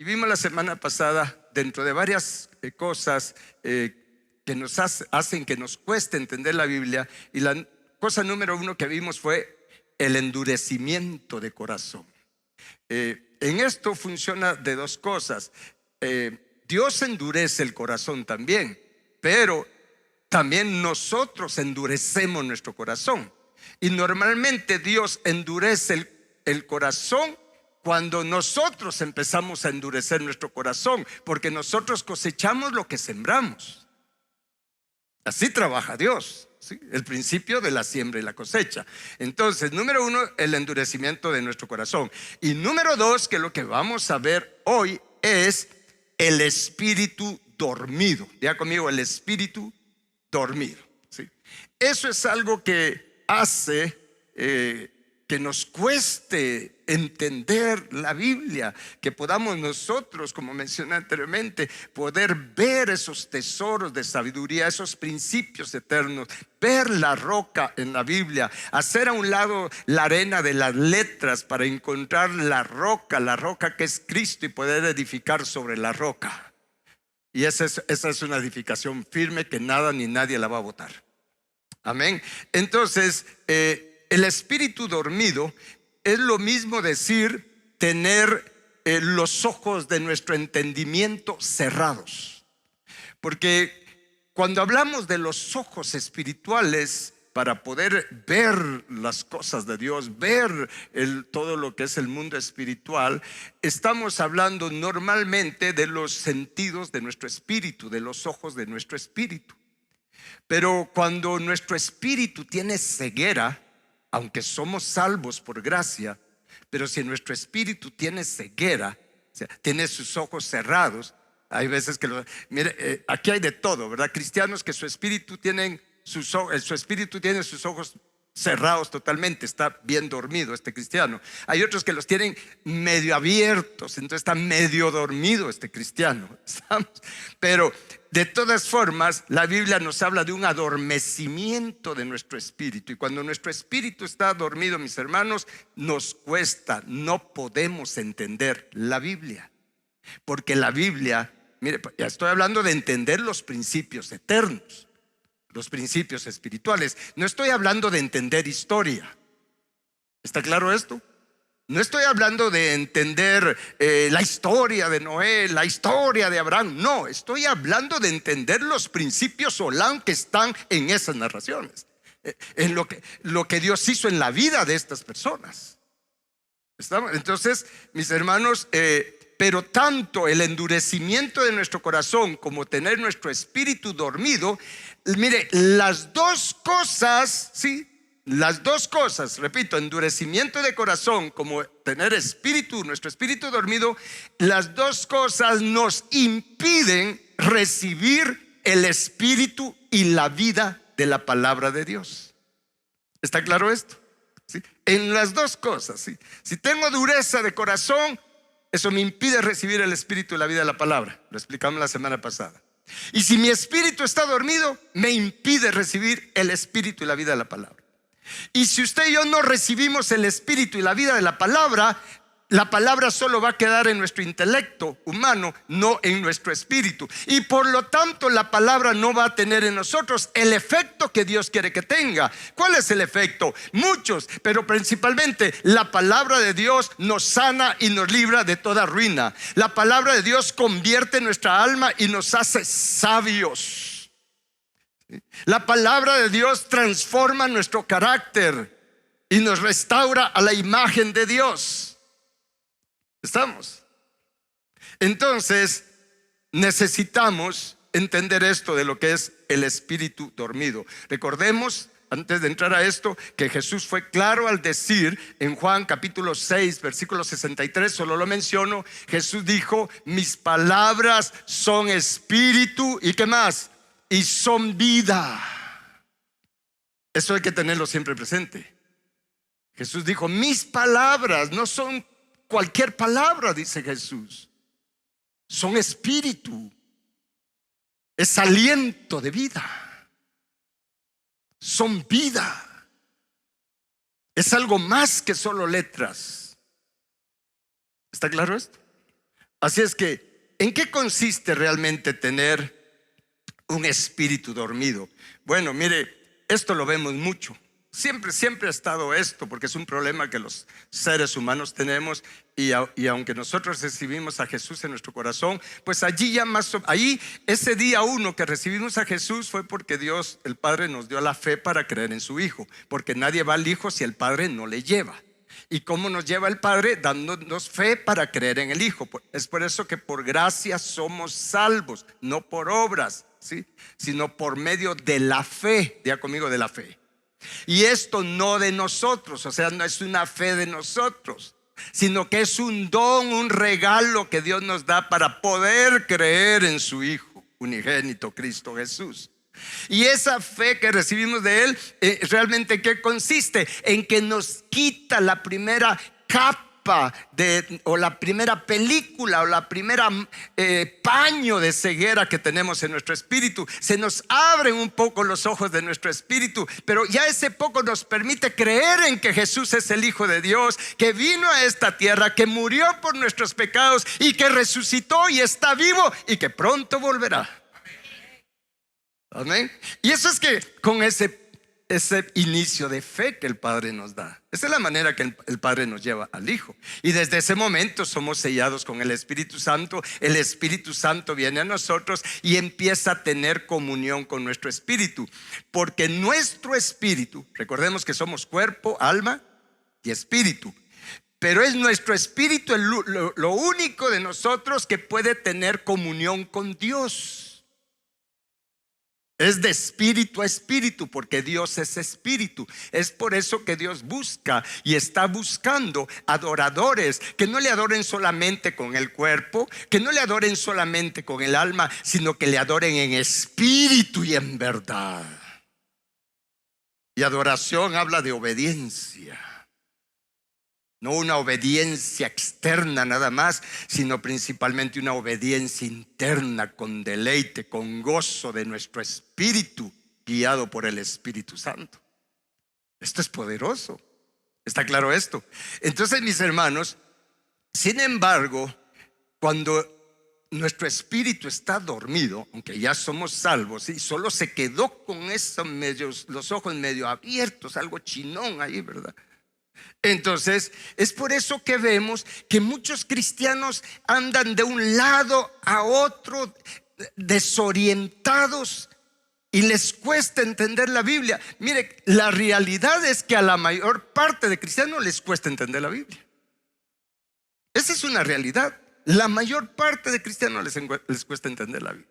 Y vimos la semana pasada, dentro de varias cosas que nos hacen que nos cueste entender la Biblia, y la cosa número uno que vimos fue el endurecimiento de corazón. En esto funciona de dos cosas. Dios endurece el corazón también, pero también nosotros endurecemos nuestro corazón. Y normalmente Dios endurece el corazón cuando nosotros empezamos a endurecer nuestro corazón, porque nosotros cosechamos lo que sembramos. Así trabaja Dios, ¿sí? El principio de la siembra y la cosecha. Entonces, número uno, el endurecimiento de nuestro corazón. Y número dos, que lo que vamos a ver hoy es el espíritu dormido. Diga conmigo, el espíritu dormido, ¿sí? Eso es algo que hace que nos cueste entender la Biblia, que podamos nosotros, como mencioné anteriormente, poder ver esos tesoros de sabiduría, esos principios eternos, ver la roca en la Biblia, hacer a un lado la arena de las letras para encontrar la roca que es Cristo, y poder edificar sobre la roca. Y esa es una edificación firme que nada ni nadie la va a botar. Amén. Entonces, el espíritu dormido es lo mismo decir tener los ojos de nuestro entendimiento cerrados. Porque cuando hablamos de los ojos espirituales, para poder ver las cosas de Dios, ver todo lo que es el mundo espiritual, estamos hablando normalmente de los sentidos de nuestro espíritu, de los ojos de nuestro espíritu. Pero cuando nuestro espíritu tiene ceguera, aunque somos salvos por gracia, pero si nuestro espíritu tiene ceguera, o sea, tiene sus ojos cerrados, hay veces que mire, aquí hay de todo, ¿verdad? Cristianos que su espíritu tiene sus ojos cerrados totalmente, está bien dormido este cristiano. Hay otros que los tienen medio abiertos, entonces está medio dormido este cristiano. Pero de todas formas, la Biblia nos habla de un adormecimiento de nuestro espíritu. Y cuando nuestro espíritu está dormido, mis hermanos, nos cuesta, no podemos entender la Biblia. Porque la Biblia, mire, ya estoy hablando de entender los principios eternos, los principios espirituales. No estoy hablando de entender historia. ¿Está claro esto? No estoy hablando de entender la historia de Noé, la historia de Abraham. No, estoy hablando de entender los principios Olam que están en esas narraciones, en lo que Dios hizo en la vida de estas personas. Entonces, mis hermanos, pero tanto el endurecimiento de nuestro corazón como tener nuestro espíritu dormido, mire, las dos cosas, ¿sí? Las dos cosas, repito, endurecimiento de corazón como tener nuestro espíritu dormido, las dos cosas nos impiden recibir el espíritu y la vida de la palabra de Dios. ¿Está claro esto? ¿Sí? En las dos cosas, ¿sí? Si tengo dureza de corazón, eso me impide recibir el espíritu y la vida de la palabra. Lo explicamos la semana pasada. Y si mi espíritu está dormido, me impide recibir el espíritu y la vida de la palabra. Y si usted y yo no recibimos el espíritu y la vida de la palabra solo va a quedar en nuestro intelecto humano, no en nuestro espíritu. Y por lo tanto la palabra no va a tener en nosotros el efecto que Dios quiere que tenga. ¿Cuál es el efecto? Muchos, pero principalmente la palabra de Dios nos sana y nos libra de toda ruina. La palabra de Dios convierte nuestra alma y nos hace sabios. La palabra de Dios transforma nuestro carácter y nos restaura a la imagen de Dios. ¿Estamos? Entonces necesitamos entender esto de lo que es el espíritu dormido. Recordemos, antes de entrar a esto, que Jesús fue claro al decir en Juan capítulo 6 versículo 63, solo lo menciono. Jesús dijo: mis palabras son espíritu y ¿qué más? Y son vida. Eso hay que tenerlo siempre presente. Jesús dijo: mis palabras no son cualquier palabra, dice Jesús, son espíritu, es aliento de vida, son vida, es algo más que solo letras. ¿Está claro esto? Así es que, ¿en qué consiste realmente tener un espíritu dormido? Bueno, mire, esto lo vemos mucho. Siempre ha estado esto, porque es un problema que los seres humanos tenemos, y aunque nosotros recibimos a Jesús en nuestro corazón, pues allí ya ahí ese día uno que recibimos a Jesús fue porque Dios, el Padre, nos dio la fe para creer en su Hijo, porque nadie va al Hijo si el Padre no le lleva. ¿Y cómo nos lleva el Padre? Dándonos fe para creer en el Hijo. Es por eso que por gracia somos salvos, no por obras, ¿sí? Sino por medio de la fe. Diga conmigo, de la fe. Y esto no de nosotros, o sea, no es una fe de nosotros, sino que es un don, un regalo que Dios nos da para poder creer en su Hijo unigénito, Cristo Jesús. Y esa fe que recibimos de Él, ¿realmente qué consiste? En que nos quita la primera capa o la primera película o la primera paño de ceguera que tenemos en nuestro espíritu. Se nos abren un poco los ojos de nuestro espíritu, pero ya ese poco nos permite creer en que Jesús es el Hijo de Dios, que vino a esta tierra, que murió por nuestros pecados y que resucitó y está vivo y que pronto volverá. Amén. Y eso es que con ese inicio de fe que el Padre nos da, esa es la manera que el Padre nos lleva al Hijo. Y desde ese momento somos sellados con el Espíritu Santo. El Espíritu Santo viene a nosotros y empieza a tener comunión con nuestro espíritu, porque nuestro espíritu, recordemos que somos cuerpo, alma y espíritu, pero es nuestro espíritu lo único de nosotros que puede tener comunión con Dios. Es de espíritu a espíritu, porque Dios es espíritu. Es por eso que Dios busca y está buscando adoradores que no le adoren solamente con el cuerpo, que no le adoren solamente con el alma, sino que le adoren en espíritu y en verdad. Y adoración habla de obediencia. No una obediencia externa nada más, sino principalmente una obediencia interna con deleite, con gozo de nuestro espíritu, guiado por el Espíritu Santo. Esto es poderoso. ¿Está claro esto? Entonces, mis hermanos, sin embargo, cuando nuestro espíritu está dormido, aunque ya somos salvos, y solo se quedó con esos los ojos medio abiertos, algo chinón ahí, ¿verdad? Entonces, es por eso que vemos que muchos cristianos andan de un lado a otro, desorientados, y les cuesta entender la Biblia. Mire, la realidad es que a la mayor parte de cristianos les cuesta entender la Biblia. Esa es una realidad. La mayor parte de cristianos les cuesta entender la Biblia.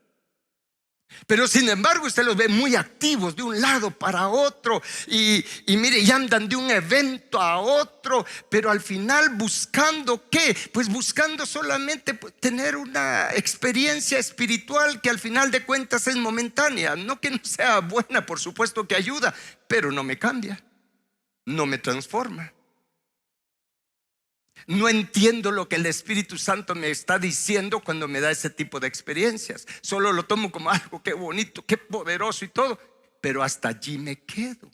Pero sin embargo usted los ve muy activos de un lado para otro, y mire, y andan de un evento a otro, pero al final buscando ¿qué? Pues buscando solamente tener una experiencia espiritual que al final de cuentas es momentánea. No que no sea buena, por supuesto que ayuda, pero no me cambia, no me transforma. No entiendo lo que el Espíritu Santo me está diciendo cuando me da ese tipo de experiencias. Solo lo tomo como algo que bonito, qué poderoso y todo, pero hasta allí me quedo.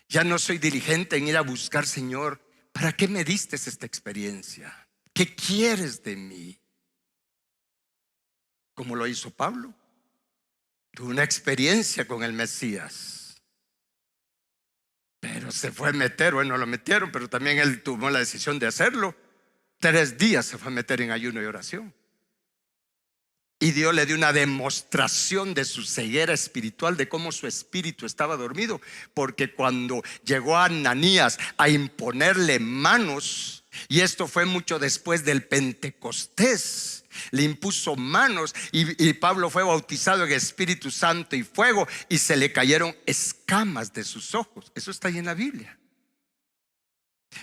Ya no soy diligente en ir a buscar, Señor, ¿para qué me diste esta experiencia? ¿Qué quieres de mí? Como lo hizo Pablo. Tuvo una experiencia con el Mesías, pero se fue a meter, bueno, lo metieron, pero también él tomó la decisión de hacerlo. 3 días se fue a meter en ayuno y oración. Y Dios le dio una demostración de su ceguera espiritual, de cómo su espíritu estaba dormido. Porque cuando llegó a Ananías a imponerle manos, y esto fue mucho después del Pentecostés, le impuso manos, y Pablo fue bautizado en Espíritu Santo y fuego, y se le cayeron escamas de sus ojos. Eso está ahí en la Biblia.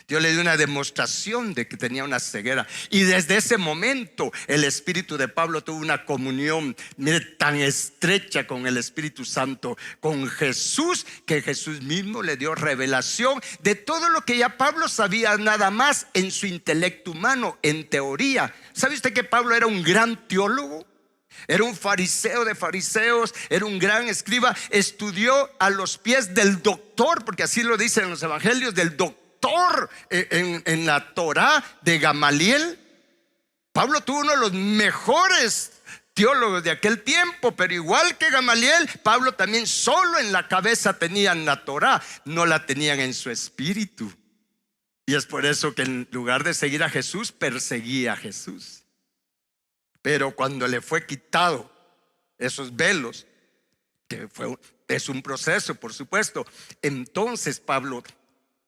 Dios le dio una demostración de que tenía una ceguera, y desde ese momento el espíritu de Pablo tuvo una comunión, mire, tan estrecha con el Espíritu Santo, con Jesús, que Jesús mismo le dio revelación de todo lo que ya Pablo sabía nada más en su intelecto humano, en teoría. ¿Sabe usted que Pablo era un gran teólogo? Era un fariseo de fariseos, era un gran escriba, estudió a los pies del doctor, porque así lo dicen en los evangelios, del doctor en la Torá de Gamaliel. Pablo tuvo uno de los mejores teólogos de aquel tiempo, pero igual que Gamaliel, Pablo también solo en la cabeza tenían la Torá, no la tenían en su espíritu. Y es por eso que en lugar de seguir a Jesús, perseguía a Jesús. Pero cuando le fue quitado esos velos, es un proceso, por supuesto, entonces Pablo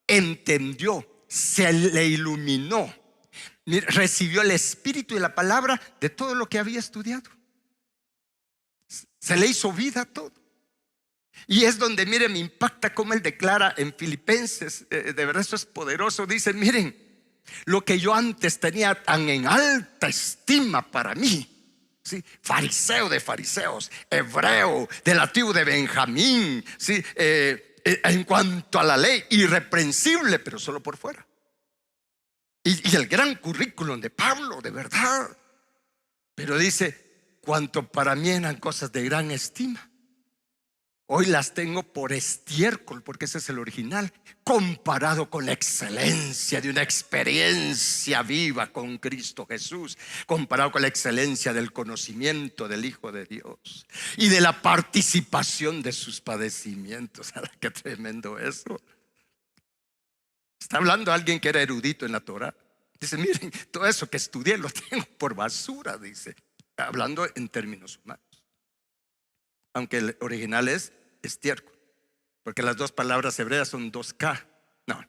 entendió, se le iluminó, recibió el espíritu y la palabra de todo lo que había estudiado. Se le hizo vida a todo. Y es donde, miren, me impacta cómo él declara en Filipenses, de verdad eso es poderoso. Dice, miren, lo que yo antes tenía tan en alta estima para mí, ¿sí? Fariseo de fariseos, hebreo de la tribu de Benjamín, ¿sí? En cuanto a la ley, irreprensible, pero solo por fuera. Y el gran currículum de Pablo, de verdad. Pero dice, cuanto para mí eran cosas de gran estima, hoy las tengo por estiércol, porque ese es el original, comparado con la excelencia de una experiencia viva con Cristo Jesús, comparado con la excelencia del conocimiento del Hijo de Dios y de la participación de sus padecimientos. Qué tremendo eso. Está hablando alguien que era erudito en la Torá. Dice, miren, todo eso que estudié lo tengo por basura, dice, hablando en términos humanos. Aunque el original es estiércol, porque las dos palabras hebreas son 2K. No.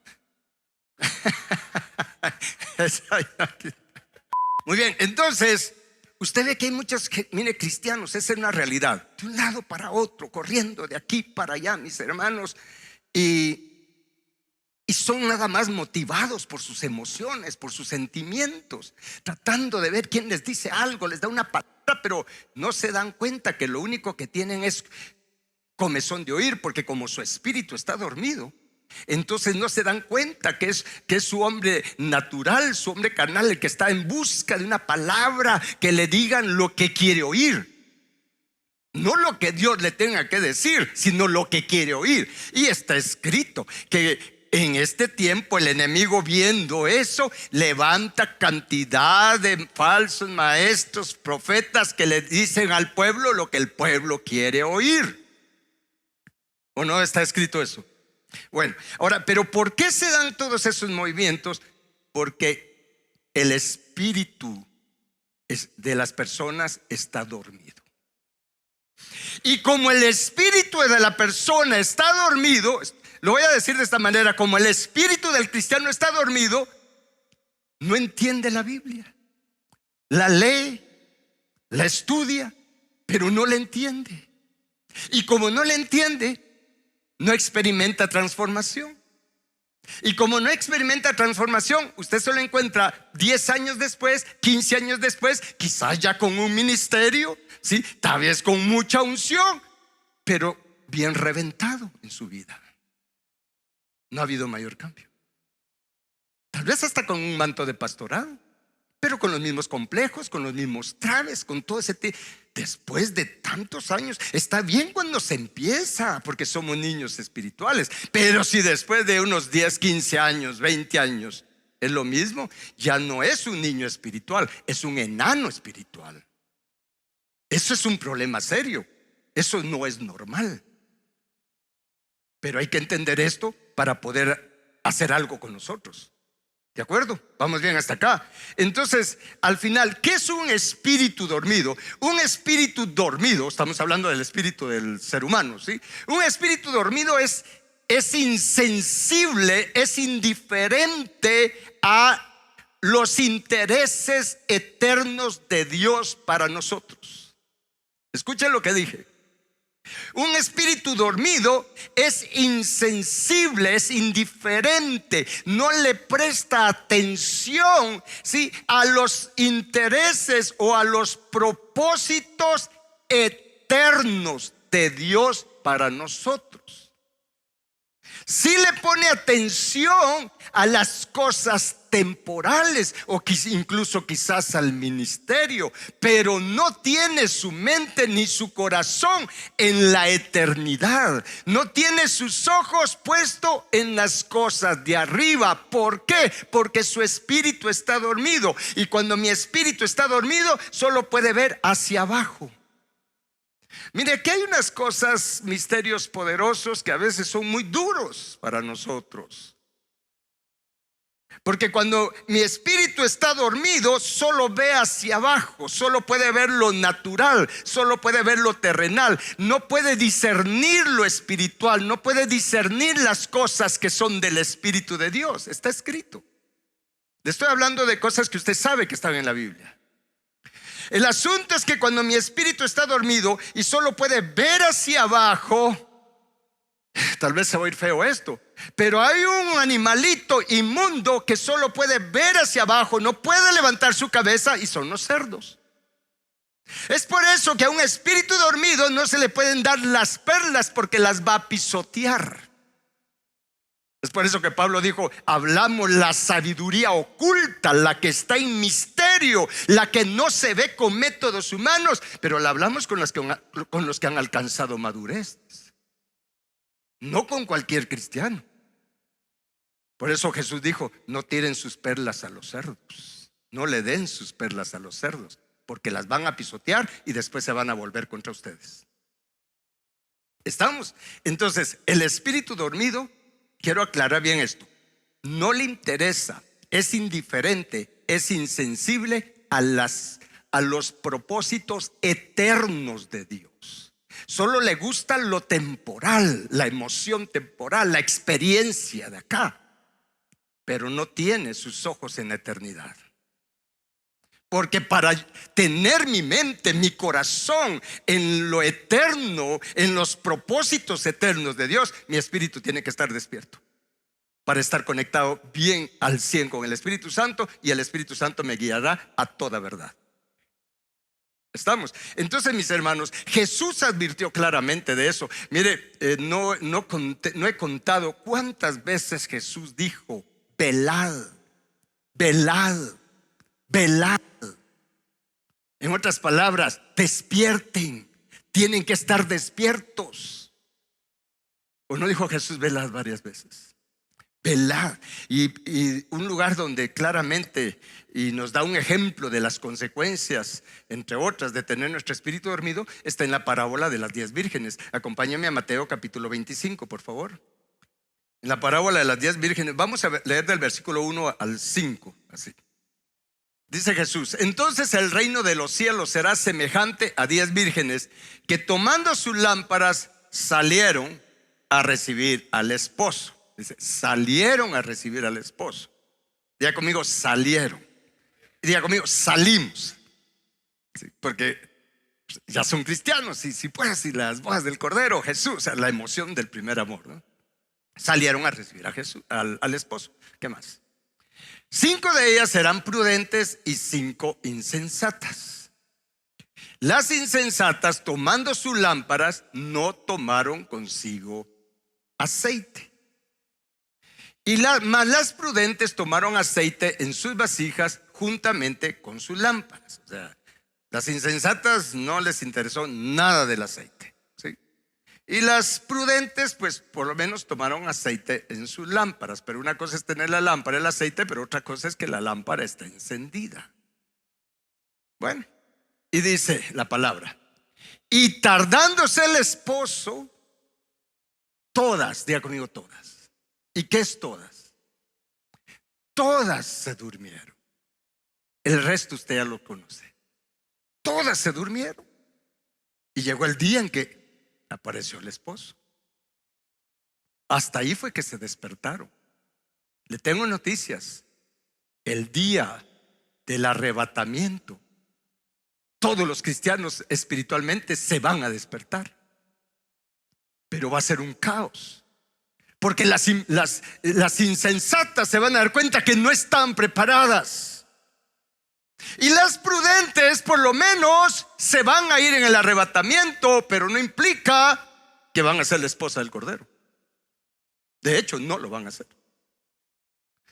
Muy bien, entonces usted ve que hay muchos, mire, cristianos, esa es una realidad, de un lado para otro, corriendo de aquí para allá, mis hermanos, y son nada más motivados por sus emociones, por sus sentimientos, tratando de ver quién les dice algo, les da una palabra, pero no se dan cuenta que lo único que tienen es comezón de oír, porque como su espíritu está dormido, entonces no se dan cuenta que es su hombre natural, su hombre carnal, el que está en busca de una palabra que le digan lo que quiere oír. No lo que Dios le tenga que decir, sino lo que quiere oír. Y está escrito que en este tiempo el enemigo, viendo eso, levanta cantidad de falsos maestros, profetas, que le dicen al pueblo lo que el pueblo quiere oír. ¿O no está escrito eso? Bueno, ahora, pero ¿por qué se dan todos esos movimientos? Porque el espíritu de las personas está dormido. Y como el espíritu de la persona está dormido, lo voy a decir de esta manera, como el espíritu del cristiano está dormido, no entiende la Biblia. La lee, la estudia, pero no la entiende. Y como no la entiende, no experimenta transformación. Y como no experimenta transformación, usted se lo encuentra 10 años después, 15 años después, quizás ya con un ministerio, ¿sí? Tal vez con mucha unción, pero bien reventado en su vida. No ha habido mayor cambio. Tal vez hasta con un manto de pastorado, pero con los mismos complejos, con los mismos traves, con todo ese después de tantos años. Está bien cuando se empieza, porque somos niños espirituales, pero si después de unos 10, 15 años, 20 años es lo mismo, ya no es un niño espiritual, es un enano espiritual. Eso es un problema serio. Eso no es normal. Pero hay que entender esto para poder hacer algo con nosotros. ¿De acuerdo? Vamos bien hasta acá. Entonces, al final, ¿qué es un espíritu dormido? Un espíritu dormido, estamos hablando del espíritu del ser humano, ¿sí? Un espíritu dormido es insensible, es indiferente a los intereses eternos de Dios para nosotros. Escuchen lo que dije. Un espíritu dormido es insensible, es indiferente, no le presta atención, ¿sí?, a los intereses o a los propósitos eternos de Dios para nosotros. Sí le pone atención a las cosas temporales o incluso quizás al ministerio, pero no tiene su mente ni su corazón en la eternidad. No tiene sus ojos puestos en las cosas de arriba. ¿Por qué? Porque su espíritu está dormido, y cuando mi espíritu está dormido solo puede ver hacia abajo. Mire, aquí hay unas cosas, misterios poderosos que a veces son muy duros para nosotros. Porque cuando mi espíritu está dormido, solo ve hacia abajo, solo puede ver lo natural, solo puede ver lo terrenal, no puede discernir lo espiritual, no puede discernir las cosas que son del Espíritu de Dios. Está escrito. Le estoy hablando de cosas que usted sabe que están en la Biblia. El asunto es que cuando mi espíritu está dormido y solo puede ver hacia abajo, tal vez se va a oír feo esto, pero hay un animalito inmundo que solo puede ver hacia abajo, no puede levantar su cabeza, y son los cerdos. Es por eso que a un espíritu dormido no se le pueden dar las perlas, porque las va a pisotear. Es por eso que Pablo dijo: hablamos la sabiduría oculta, la que está en misterio, la que no se ve con métodos humanos, pero la hablamos con los que han alcanzado madurez, no con cualquier cristiano. Por eso Jesús dijo: no tiren sus perlas a los cerdos, no le den sus perlas a los cerdos, porque las van a pisotear y después se van a volver contra ustedes. ¿Estamos? Entonces, el espíritu dormido, quiero aclarar bien esto, no le interesa, es indiferente, es insensible a los propósitos eternos de Dios. Solo le gusta lo temporal, la emoción temporal, la experiencia de acá, pero no tiene sus ojos en la eternidad. Porque para tener mi mente, mi corazón en lo eterno, en los propósitos eternos de Dios, mi espíritu tiene que estar despierto para estar conectado bien al 100 con el Espíritu Santo, y el Espíritu Santo me guiará a toda verdad. ¿Estamos? Entonces, mis hermanos, Jesús advirtió claramente de eso. Mire, no he contado cuántas veces Jesús dijo: velad, velad, velad. En otras palabras, despierten, tienen que estar despiertos. ¿O no dijo Jesús velad varias veces? Velad. Y un lugar donde claramente y nos da un ejemplo de las consecuencias, entre otras, de tener nuestro espíritu dormido, está en la parábola de las 10 vírgenes. Acompáñame a Mateo capítulo 25, por favor. En la parábola de las 10 vírgenes, vamos a leer del versículo 1 al 5, así. Dice Jesús: entonces el reino de los cielos será semejante a 10 vírgenes que, tomando sus lámparas, salieron a recibir al esposo. Dice, salieron a recibir al esposo. Diga conmigo, salieron. Y diga conmigo, salimos. Sí, porque ya son cristianos, y pues, y las bodas del Cordero, Jesús, o sea, la emoción del primer amor, ¿no? Salieron a recibir a Jesús, al esposo. ¿Qué más? 5 de ellas serán prudentes y 5 insensatas. Las insensatas, tomando sus lámparas, no tomaron consigo aceite. Mas las prudentes tomaron aceite en sus vasijas juntamente con sus lámparas. O sea, las insensatas no les interesó nada del aceite, ¿sí? Y las prudentes, pues por lo menos tomaron aceite en sus lámparas. Pero una cosa es tener la lámpara, el aceite, pero otra cosa es que la lámpara está encendida. Bueno, y dice la palabra: y tardándose el esposo, todas, diga conmigo, todas. ¿Y qué es todas? Todas se durmieron. El resto usted ya lo conoce. Todas se durmieron. Y llegó el día en que apareció el esposo. Hasta ahí fue que se despertaron. Le tengo noticias. El día del arrebatamiento, todos los cristianos espiritualmente se van a despertar. Pero va a ser un caos. Porque las insensatas se van a dar cuenta que no están preparadas. Y las prudentes por lo menos se van a ir en el arrebatamiento, pero no implica que van a ser la esposa del Cordero. De hecho, no lo van a hacer.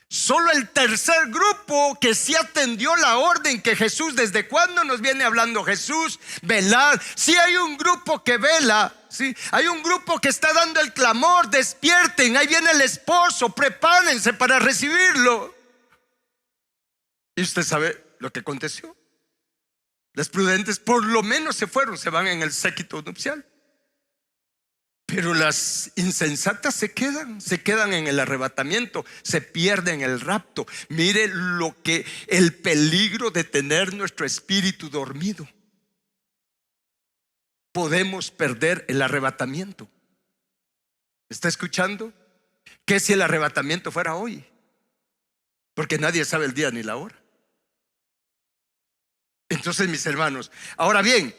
Solo el tercer grupo que sí atendió la orden que Jesús, ¿desde cuándo nos viene hablando Jesús? Velad. Sí hay un grupo que vela, sí, hay un grupo que está dando el clamor: despierten, ahí viene el esposo, prepárense para recibirlo. Y usted sabe lo que aconteció. Las prudentes por lo menos se fueron, se van en el séquito nupcial. Pero las insensatas se quedan en el arrebatamiento, se pierden el rapto. Mire el peligro de tener nuestro espíritu dormido. Podemos perder el arrebatamiento. ¿Está escuchando? ¿Qué si el arrebatamiento fuera hoy? Porque nadie sabe el día ni la hora. Entonces, mis hermanos, ahora bien,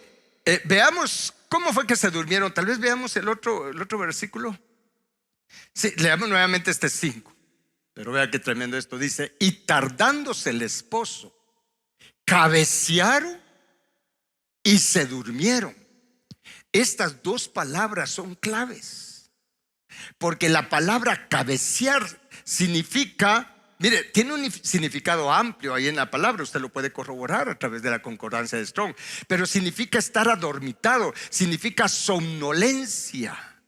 veamos cómo fue que se durmieron. Tal vez veamos el otro versículo. Sí, leamos nuevamente este 5. Pero vea qué tremendo esto. Dice: y tardándose el esposo, cabecearon y se durmieron. Estas dos palabras son claves, porque la palabra cabecear significa, mire, tiene un significado amplio ahí en la palabra. Usted lo puede corroborar a través de la concordancia de Strong. Pero significa estar adormitado, significa somnolencia,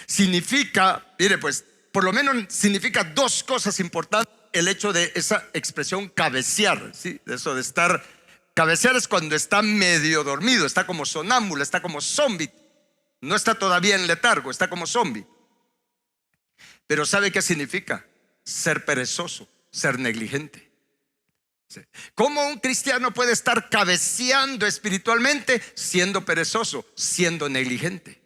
significa, mire, pues por lo menos significa dos cosas importantes. El hecho de esa expresión cabecear, ¿sí? Eso de estar, cabecear es cuando está medio dormido, está como sonámbulo, está como zombie. No está todavía en letargo, está como zombie. Pero ¿sabe qué significa? Ser perezoso, ser negligente. ¿Cómo un cristiano puede estar cabeceando espiritualmente siendo perezoso, siendo negligente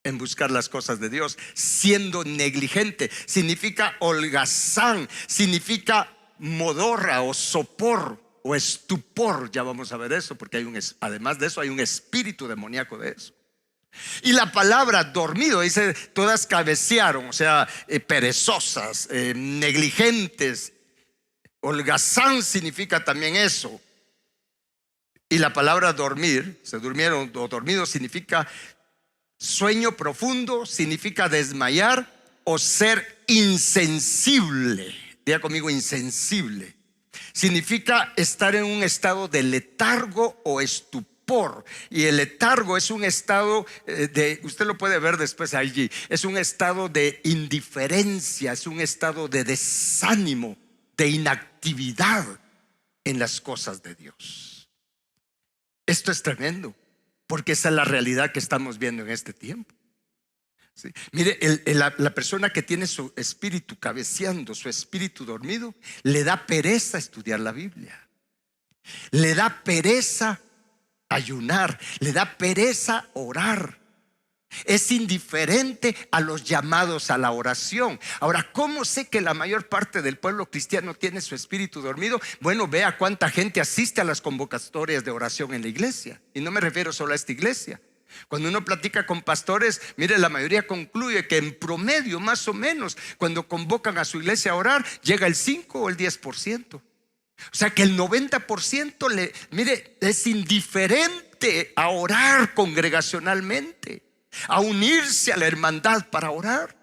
en buscar las cosas de Dios? Siendo negligente significa holgazán, significa modorra o sopor o estupor. Ya vamos a ver eso, porque además de eso hay un espíritu demoníaco de eso. Y la palabra dormido dice: todas cabecearon, o sea, perezosas, negligentes. Holgazán significa también eso. Y la palabra dormir, se durmieron o dormido, significa sueño profundo, significa desmayar o ser insensible. Diga conmigo: insensible. Significa estar en un estado de letargo o estupor. Y el letargo es un estado usted lo puede ver después allí, es un estado de indiferencia, es un estado de desánimo, de inactividad en las cosas de Dios. Esto es tremendo, porque esa es la realidad que estamos viendo en este tiempo. ¿Sí? Mire, la persona que tiene su espíritu cabeceando, su espíritu dormido, le da pereza estudiar la Biblia, le da pereza ayunar, le da pereza orar. Es indiferente a los llamados a la oración. Ahora, ¿cómo sé que la mayor parte del pueblo cristiano tiene su espíritu dormido? Bueno, vea cuánta gente asiste a las convocatorias de oración en la iglesia. Y no me refiero solo a esta iglesia. Cuando uno platica con pastores, mire, la mayoría concluye que en promedio, más o menos, cuando convocan a su iglesia a orar, llega el 5 o el 10%. O sea que el 90% mire, es indiferente a orar congregacionalmente, a unirse a la hermandad para orar.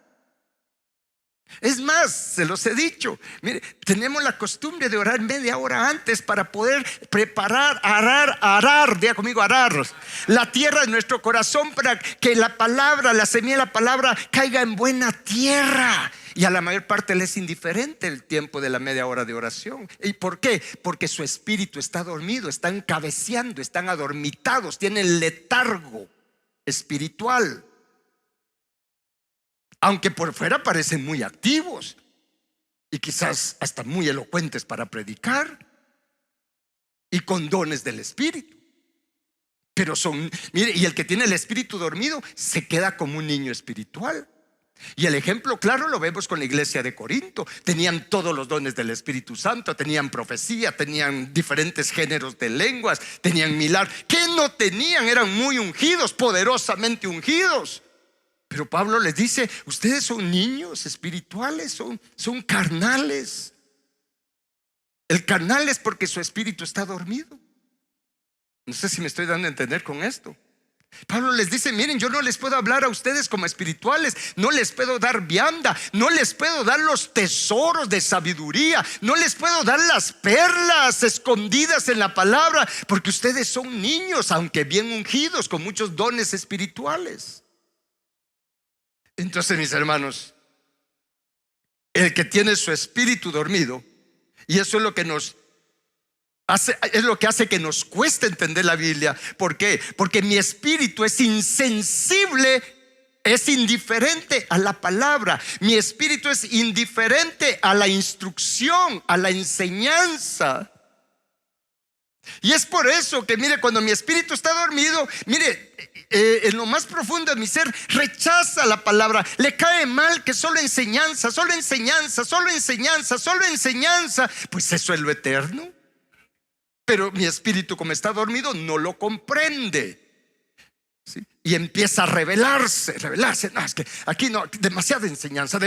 Es más, se los he dicho, mire, tenemos la costumbre de orar media hora antes para poder preparar, arar, diga conmigo, arar la tierra de nuestro corazón, para que la palabra, la semilla de la palabra caiga en buena tierra. Y a la mayor parte le es indiferente el tiempo de la media hora de oración. ¿Y por qué? Porque su espíritu está dormido, están cabeceando, están adormitados, tienen letargo espiritual. Aunque por fuera parecen muy activos y quizás hasta muy elocuentes para predicar y con dones del espíritu, pero mire, y el que tiene el espíritu dormido se queda como un niño espiritual. Y el ejemplo claro lo vemos con la iglesia de Corinto. Tenían todos los dones del Espíritu Santo, tenían profecía, tenían diferentes géneros de lenguas, tenían milagros. ¿Qué no tenían? Eran muy ungidos, poderosamente ungidos. Pero Pablo les dice: ustedes son niños espirituales, son carnales. El carnal es porque su espíritu está dormido. No sé si me estoy dando a entender con esto. Pablo les dice: miren, yo no les puedo hablar a ustedes como espirituales, no les puedo dar vianda, no les puedo dar los tesoros de sabiduría, no les puedo dar las perlas escondidas en la palabra, porque ustedes son niños, aunque bien ungidos, con muchos dones espirituales. Entonces, mis hermanos, el que tiene su espíritu dormido, y eso es lo que es lo que hace que nos cueste entender la Biblia. ¿Por qué? Porque mi espíritu es insensible, es indiferente a la palabra. Mi espíritu es indiferente a la instrucción, a la enseñanza. Y es por eso que, mire, cuando mi espíritu está dormido, mire, en lo más profundo de mi ser rechaza la palabra. Le cae mal que solo enseñanza, solo enseñanza, solo enseñanza, solo enseñanza. Pues eso es lo eterno. Pero mi espíritu, como está dormido, no lo comprende, ¿sí? Y empieza a rebelarse. No, es que aquí no, demasiada enseñanza.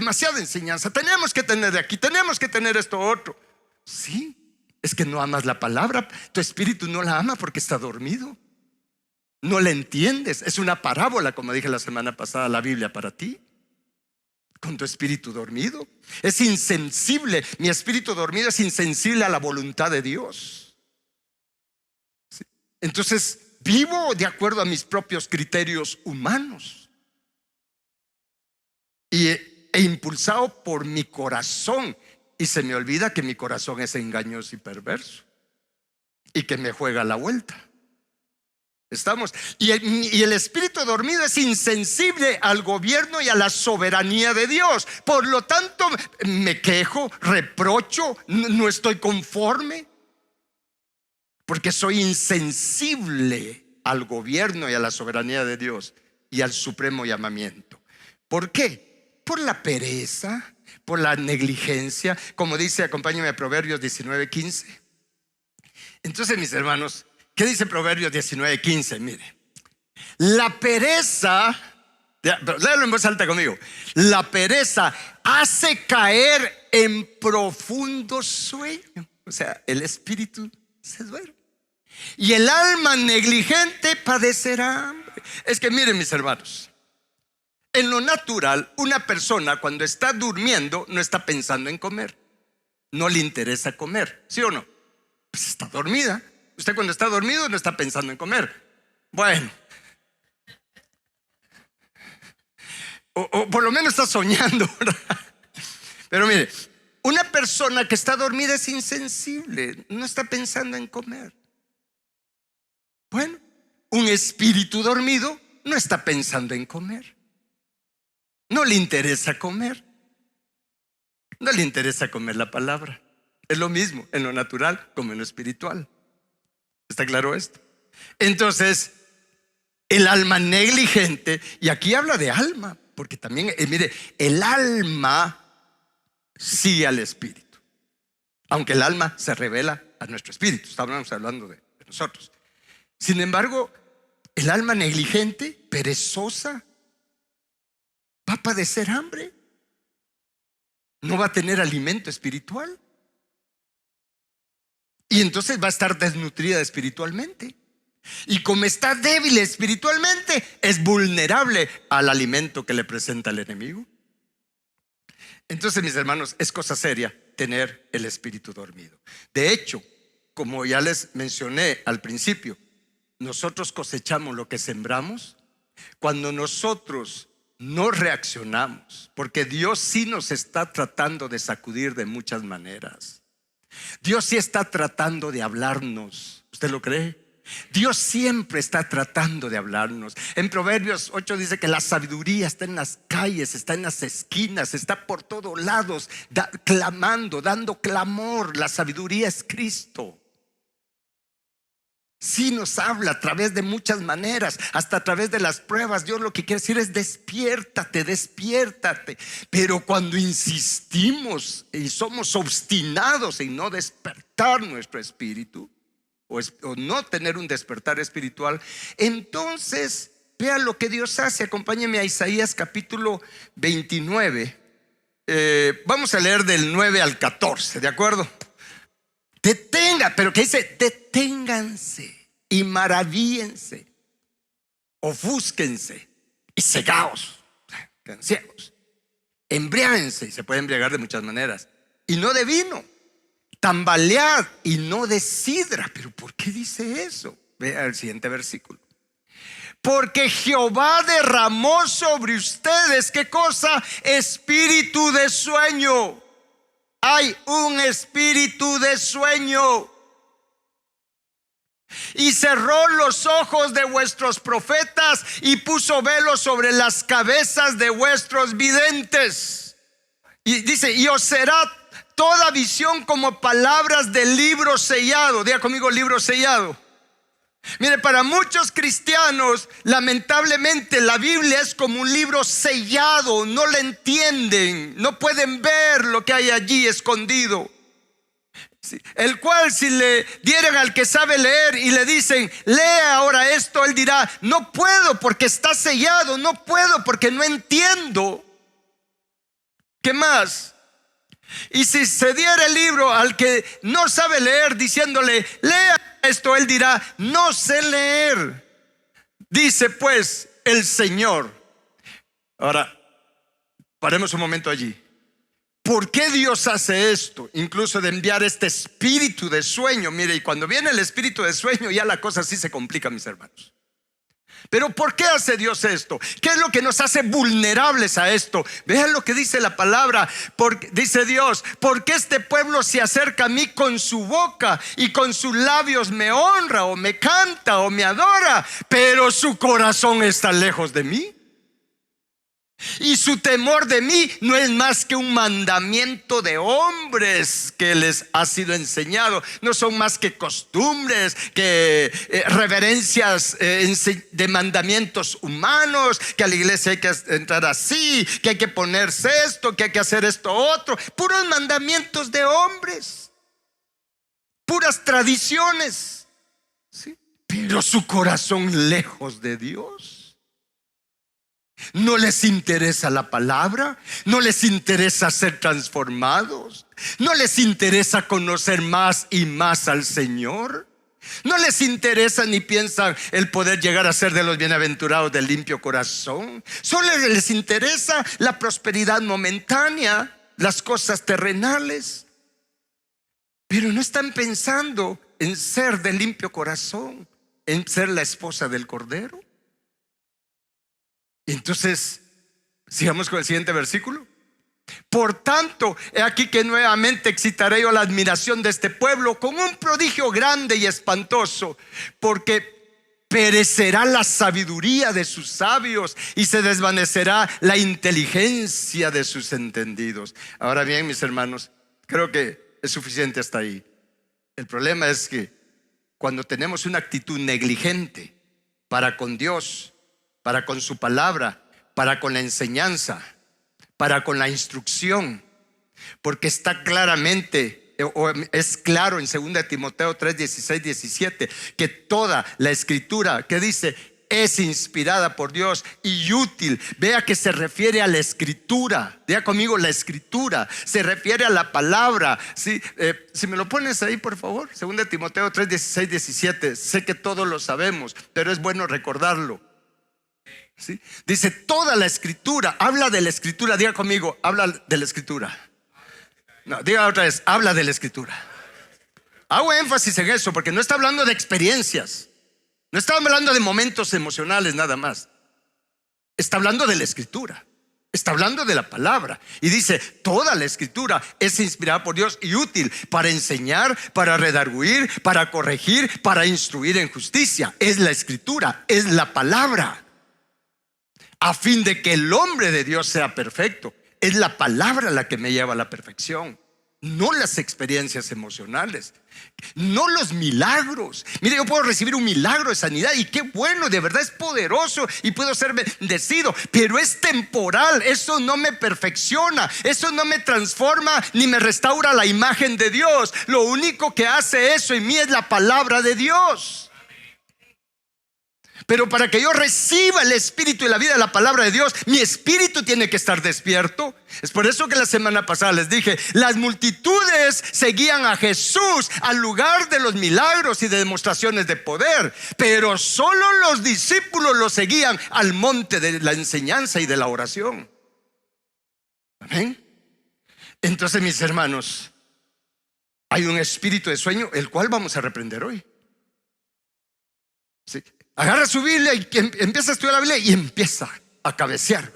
Tenemos que tener de aquí, tenemos que tener esto otro. Sí, es que no amas la palabra. Tu espíritu no la ama porque está dormido. No la entiendes. Es una parábola, como dije la semana pasada, la Biblia para ti. Con tu espíritu dormido. Es insensible. Mi espíritu dormido es insensible a la voluntad de Dios. Entonces vivo de acuerdo a mis propios criterios humanos e impulsado por mi corazón. Y se me olvida que mi corazón es engañoso y perverso y que me juega la vuelta. ¿Estamos? Y el espíritu dormido es insensible al gobierno y a la soberanía de Dios. Por lo tanto, me quejo, reprocho, no estoy conforme, porque soy insensible al gobierno y a la soberanía de Dios y al supremo llamamiento. ¿Por qué? Por la pereza, por la negligencia. Como dice, acompáñenme a Proverbios 19:15. Entonces, mis hermanos, ¿qué dice Proverbios 19:15? Mire, la pereza, léalo en voz alta conmigo. La pereza hace caer en profundo sueño. O sea, el espíritu se duerme. Y el alma negligente padecerá hambre. Es que miren, mis hermanos, en lo natural, una persona cuando está durmiendo no está pensando en comer. No le interesa comer, ¿sí o no? Pues está dormida. Usted cuando está dormido no está pensando en comer. Bueno, o por lo menos está soñando, ¿verdad? Pero mire, una persona que está dormida es insensible, no está pensando en comer. Bueno, un espíritu dormido no está pensando en comer. No le interesa comer. No le interesa comer la palabra. Es lo mismo en lo natural como en lo espiritual. ¿Está claro esto? Entonces, el alma negligente, y aquí habla de alma, porque también, mire, el alma sigue al espíritu, aunque el alma se revela a nuestro espíritu. Estamos hablando de nosotros. Sin embargo, el alma negligente, perezosa, va a padecer hambre. No va a tener alimento espiritual. Y entonces va a estar desnutrida espiritualmente. Y como está débil espiritualmente, es vulnerable al alimento que le presenta el enemigo. Entonces, mis hermanos, es cosa seria tener el espíritu dormido. De hecho, como ya les mencioné al principio, nosotros cosechamos lo que sembramos. Cuando nosotros no reaccionamos, porque Dios sí nos está tratando de sacudir de muchas maneras. Dios sí está tratando de hablarnos. ¿Usted lo cree? Dios siempre está tratando de hablarnos. En Proverbios 8 dice que la sabiduría está en las calles, está en las esquinas, está por todos lados, clamando, dando clamor. La sabiduría es Cristo. Sí nos habla a través de muchas maneras, hasta a través de las pruebas. Dios lo que quiere decir es despiértate, despiértate. Pero cuando insistimos y somos obstinados en no despertar nuestro espíritu, o no tener un despertar espiritual, entonces vea lo que Dios hace. Acompáñeme a Isaías capítulo 29. Vamos a leer del 9 al 14, ¿de acuerdo? Pero que dice, deténganse y maravíense ofúsquense y cegaos, quedan ciegos. Embriáguense, y se puede embriagar de muchas maneras, y no de vino. Tambalead y no de sidra. ¿Pero por qué dice eso? Vea el siguiente versículo. Porque Jehová derramó sobre ustedes, ¿qué cosa? Espíritu de sueño. Hay un espíritu de sueño. Y cerró los ojos de vuestros profetas y puso velo sobre las cabezas de vuestros videntes. Y dice, y os será toda visión como palabras del libro sellado. Diga conmigo, libro sellado. Mire, para muchos cristianos, lamentablemente, la Biblia es como un libro sellado. No la entienden, no pueden ver lo que hay allí escondido. El cual, si le dieran al que sabe leer y le dicen, lea ahora esto, él dirá, no puedo porque está sellado, no puedo porque no entiendo. ¿Qué más? Y si se diera el libro al que no sabe leer, diciéndole, lea esto, él dirá, no sé leer. Dice pues el Señor. Ahora, paremos un momento allí. ¿Por qué Dios hace esto? Incluso de enviar este espíritu de sueño. Mire, y cuando viene el espíritu de sueño, ya la cosa sí se complica, mis hermanos. Pero ¿por qué hace Dios esto? ¿Qué es lo que nos hace vulnerables a esto? Vean lo que dice la palabra. Dice Dios, porque este pueblo se acerca a mí con su boca y con sus labios me honra o me canta o me adora, pero su corazón está lejos de mí. Y su temor de mí no es más que un mandamiento de hombres que les ha sido enseñado. No son más que costumbres, que reverencias de mandamientos humanos, que a la iglesia hay que entrar así, que hay que ponerse esto, que hay que hacer esto otro. Puros mandamientos de hombres, puras tradiciones, ¿sí? Pero su corazón lejos de Dios. No les interesa la palabra, no les interesa ser transformados, no les interesa conocer más y más al Señor, no les interesa ni piensan el poder llegar a ser de los bienaventurados del limpio corazón. Solo les interesa la prosperidad momentánea, las cosas terrenales, pero no están pensando en ser de limpio corazón, en ser la esposa del Cordero. Entonces, sigamos con el siguiente versículo. Por tanto, he aquí que nuevamente excitaré yo la admiración de este pueblo con un prodigio grande y espantoso, porque perecerá la sabiduría de sus sabios y se desvanecerá la inteligencia de sus entendidos. Ahora bien, mis hermanos, creo que es suficiente hasta ahí. El problema es que cuando tenemos una actitud negligente para con Dios, para con su palabra, para con la enseñanza, para con la instrucción, porque está claramente, o es claro en 2 Timoteo 3, 16, 17, que toda la escritura, que dice, es inspirada por Dios y útil. Vea que se refiere a la escritura. Diga conmigo, la escritura se refiere a la palabra, ¿sí? Si me lo pones ahí, por favor. 2 Timoteo 3, 16, 17. Sé que todos lo sabemos, pero es bueno recordarlo, ¿sí? Dice toda la escritura, habla de la escritura. Diga conmigo, habla de la escritura. No, diga otra vez, habla de la escritura. Hago énfasis en eso porque no está hablando de experiencias, no está hablando de momentos emocionales nada más. Está hablando de la escritura, está hablando de la palabra. Y dice, toda la escritura es inspirada por Dios y útil para enseñar, para redarguir, para corregir, para instruir en justicia. Es la escritura, es la palabra, a fin de que el hombre de Dios sea perfecto. Es la palabra la que me lleva a la perfección, no las experiencias emocionales, no los milagros. Mire, yo puedo recibir un milagro de sanidad y qué bueno, de verdad es poderoso y puedo ser bendecido, pero es temporal. Eso no me perfecciona, eso no me transforma ni me restaura la imagen de Dios. Lo único que hace eso en mí es la palabra de Dios. Pero para que yo reciba el espíritu y la vida de la palabra de Dios, mi espíritu tiene que estar despierto. Es por eso que la semana pasada les dije, las multitudes seguían a Jesús al lugar de los milagros y de demostraciones de poder, pero solo los discípulos lo seguían al monte de la enseñanza y de la oración. Amén. Entonces, mis hermanos, hay un espíritu de sueño, el cual vamos a reprender hoy. ¿Sí? Agarra su Biblia y empieza a estudiar la Biblia y empieza a cabecear.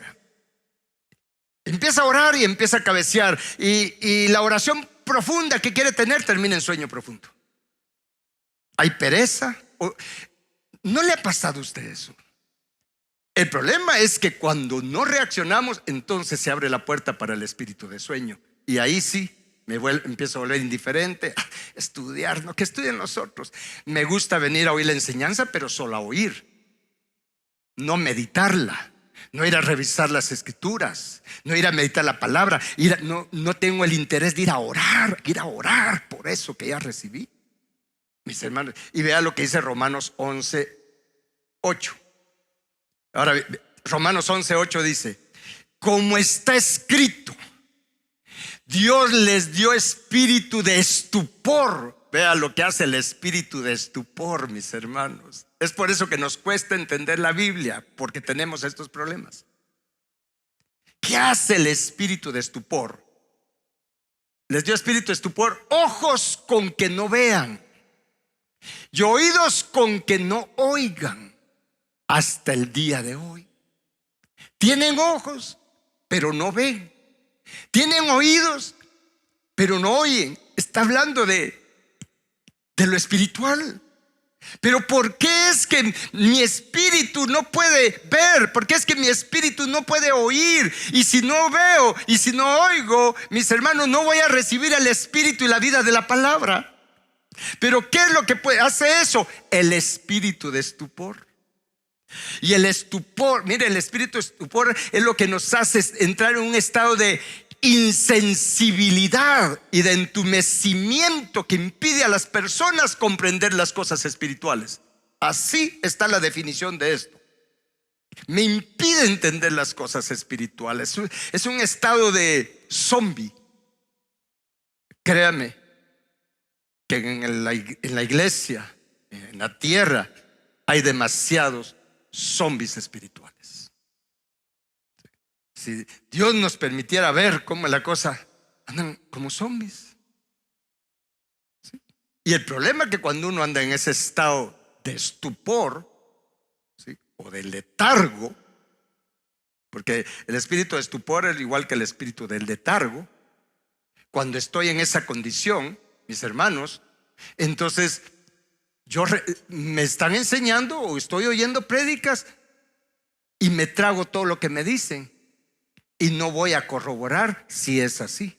Empieza a orar y empieza a cabecear. Y la oración profunda que quiere tener termina en sueño profundo. Hay pereza. ¿No le ha pasado a usted eso? El problema es que cuando no reaccionamos, entonces se abre la puerta para el espíritu de sueño. Y ahí sí empiezo a volver indiferente. Estudiar, no, que estudien los otros. Me gusta venir a oír la enseñanza, pero solo a oír, no meditarla, no ir a revisar las escrituras, no ir a meditar la palabra, no tengo el interés de ir a orar por eso que ya recibí, mis hermanos. Y vea lo que dice Romanos 11:8. Ahora, Romanos 11:8 dice: como está escrito, Dios les dio espíritu de estupor. Vea lo que hace el espíritu de estupor, mis hermanos. Es por eso que nos cuesta entender la Biblia, porque tenemos estos problemas. ¿Qué hace el espíritu de estupor? Les dio espíritu de estupor, ojos con que no vean y oídos con que no oigan, hasta el día de hoy. Tienen ojos, pero no ven. Tienen oídos, pero no oyen. Está hablando de lo espiritual. Pero ¿por qué es que mi espíritu no puede ver? ¿Por qué es que mi espíritu no puede oír? Y si no veo y si no oigo, mis hermanos, no voy a recibir el espíritu y la vida de la palabra. Pero ¿qué es lo que hace eso? El espíritu de estupor. Y el estupor, mire, el espíritu de estupor es lo que nos hace entrar en un estado de insensibilidad y de entumecimiento que impide a las personas comprender las cosas espirituales. Así está la definición de esto. Me impide entender las cosas espirituales. Es un estado de zombie. Créame que en la iglesia, en la tierra, hay demasiados zombies espirituales. Si Dios nos permitiera ver cómo la cosa, andan como zombies. ¿Sí? Y el problema es que cuando uno anda en ese estado de estupor, ¿sí?, o de letargo, porque el espíritu de estupor es igual que el espíritu del letargo. Cuando estoy en esa condición, mis hermanos, entonces me están enseñando o estoy oyendo prédicas y me trago todo lo que me dicen y no voy a corroborar si es así.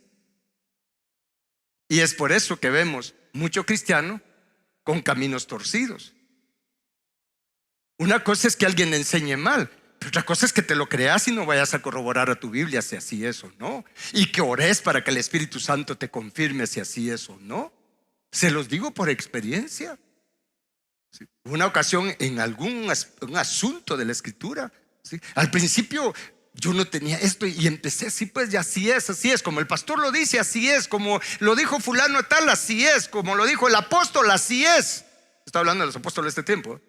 Y es por eso que vemos mucho cristiano con caminos torcidos. Una cosa es que alguien enseñe mal, pero otra cosa es que te lo creas y no vayas a corroborar a tu Biblia si así es o no, y que ores para que el Espíritu Santo te confirme si así es o no. Se los digo por experiencia. ¿Sí? Una ocasión en un asunto de la escritura, ¿sí?, al principio yo no tenía esto y empecé así, pues, y así es, como el pastor lo dice, así es, como lo dijo fulano tal, así es, como lo dijo el apóstol, así es. Está hablando de los apóstoles de este tiempo.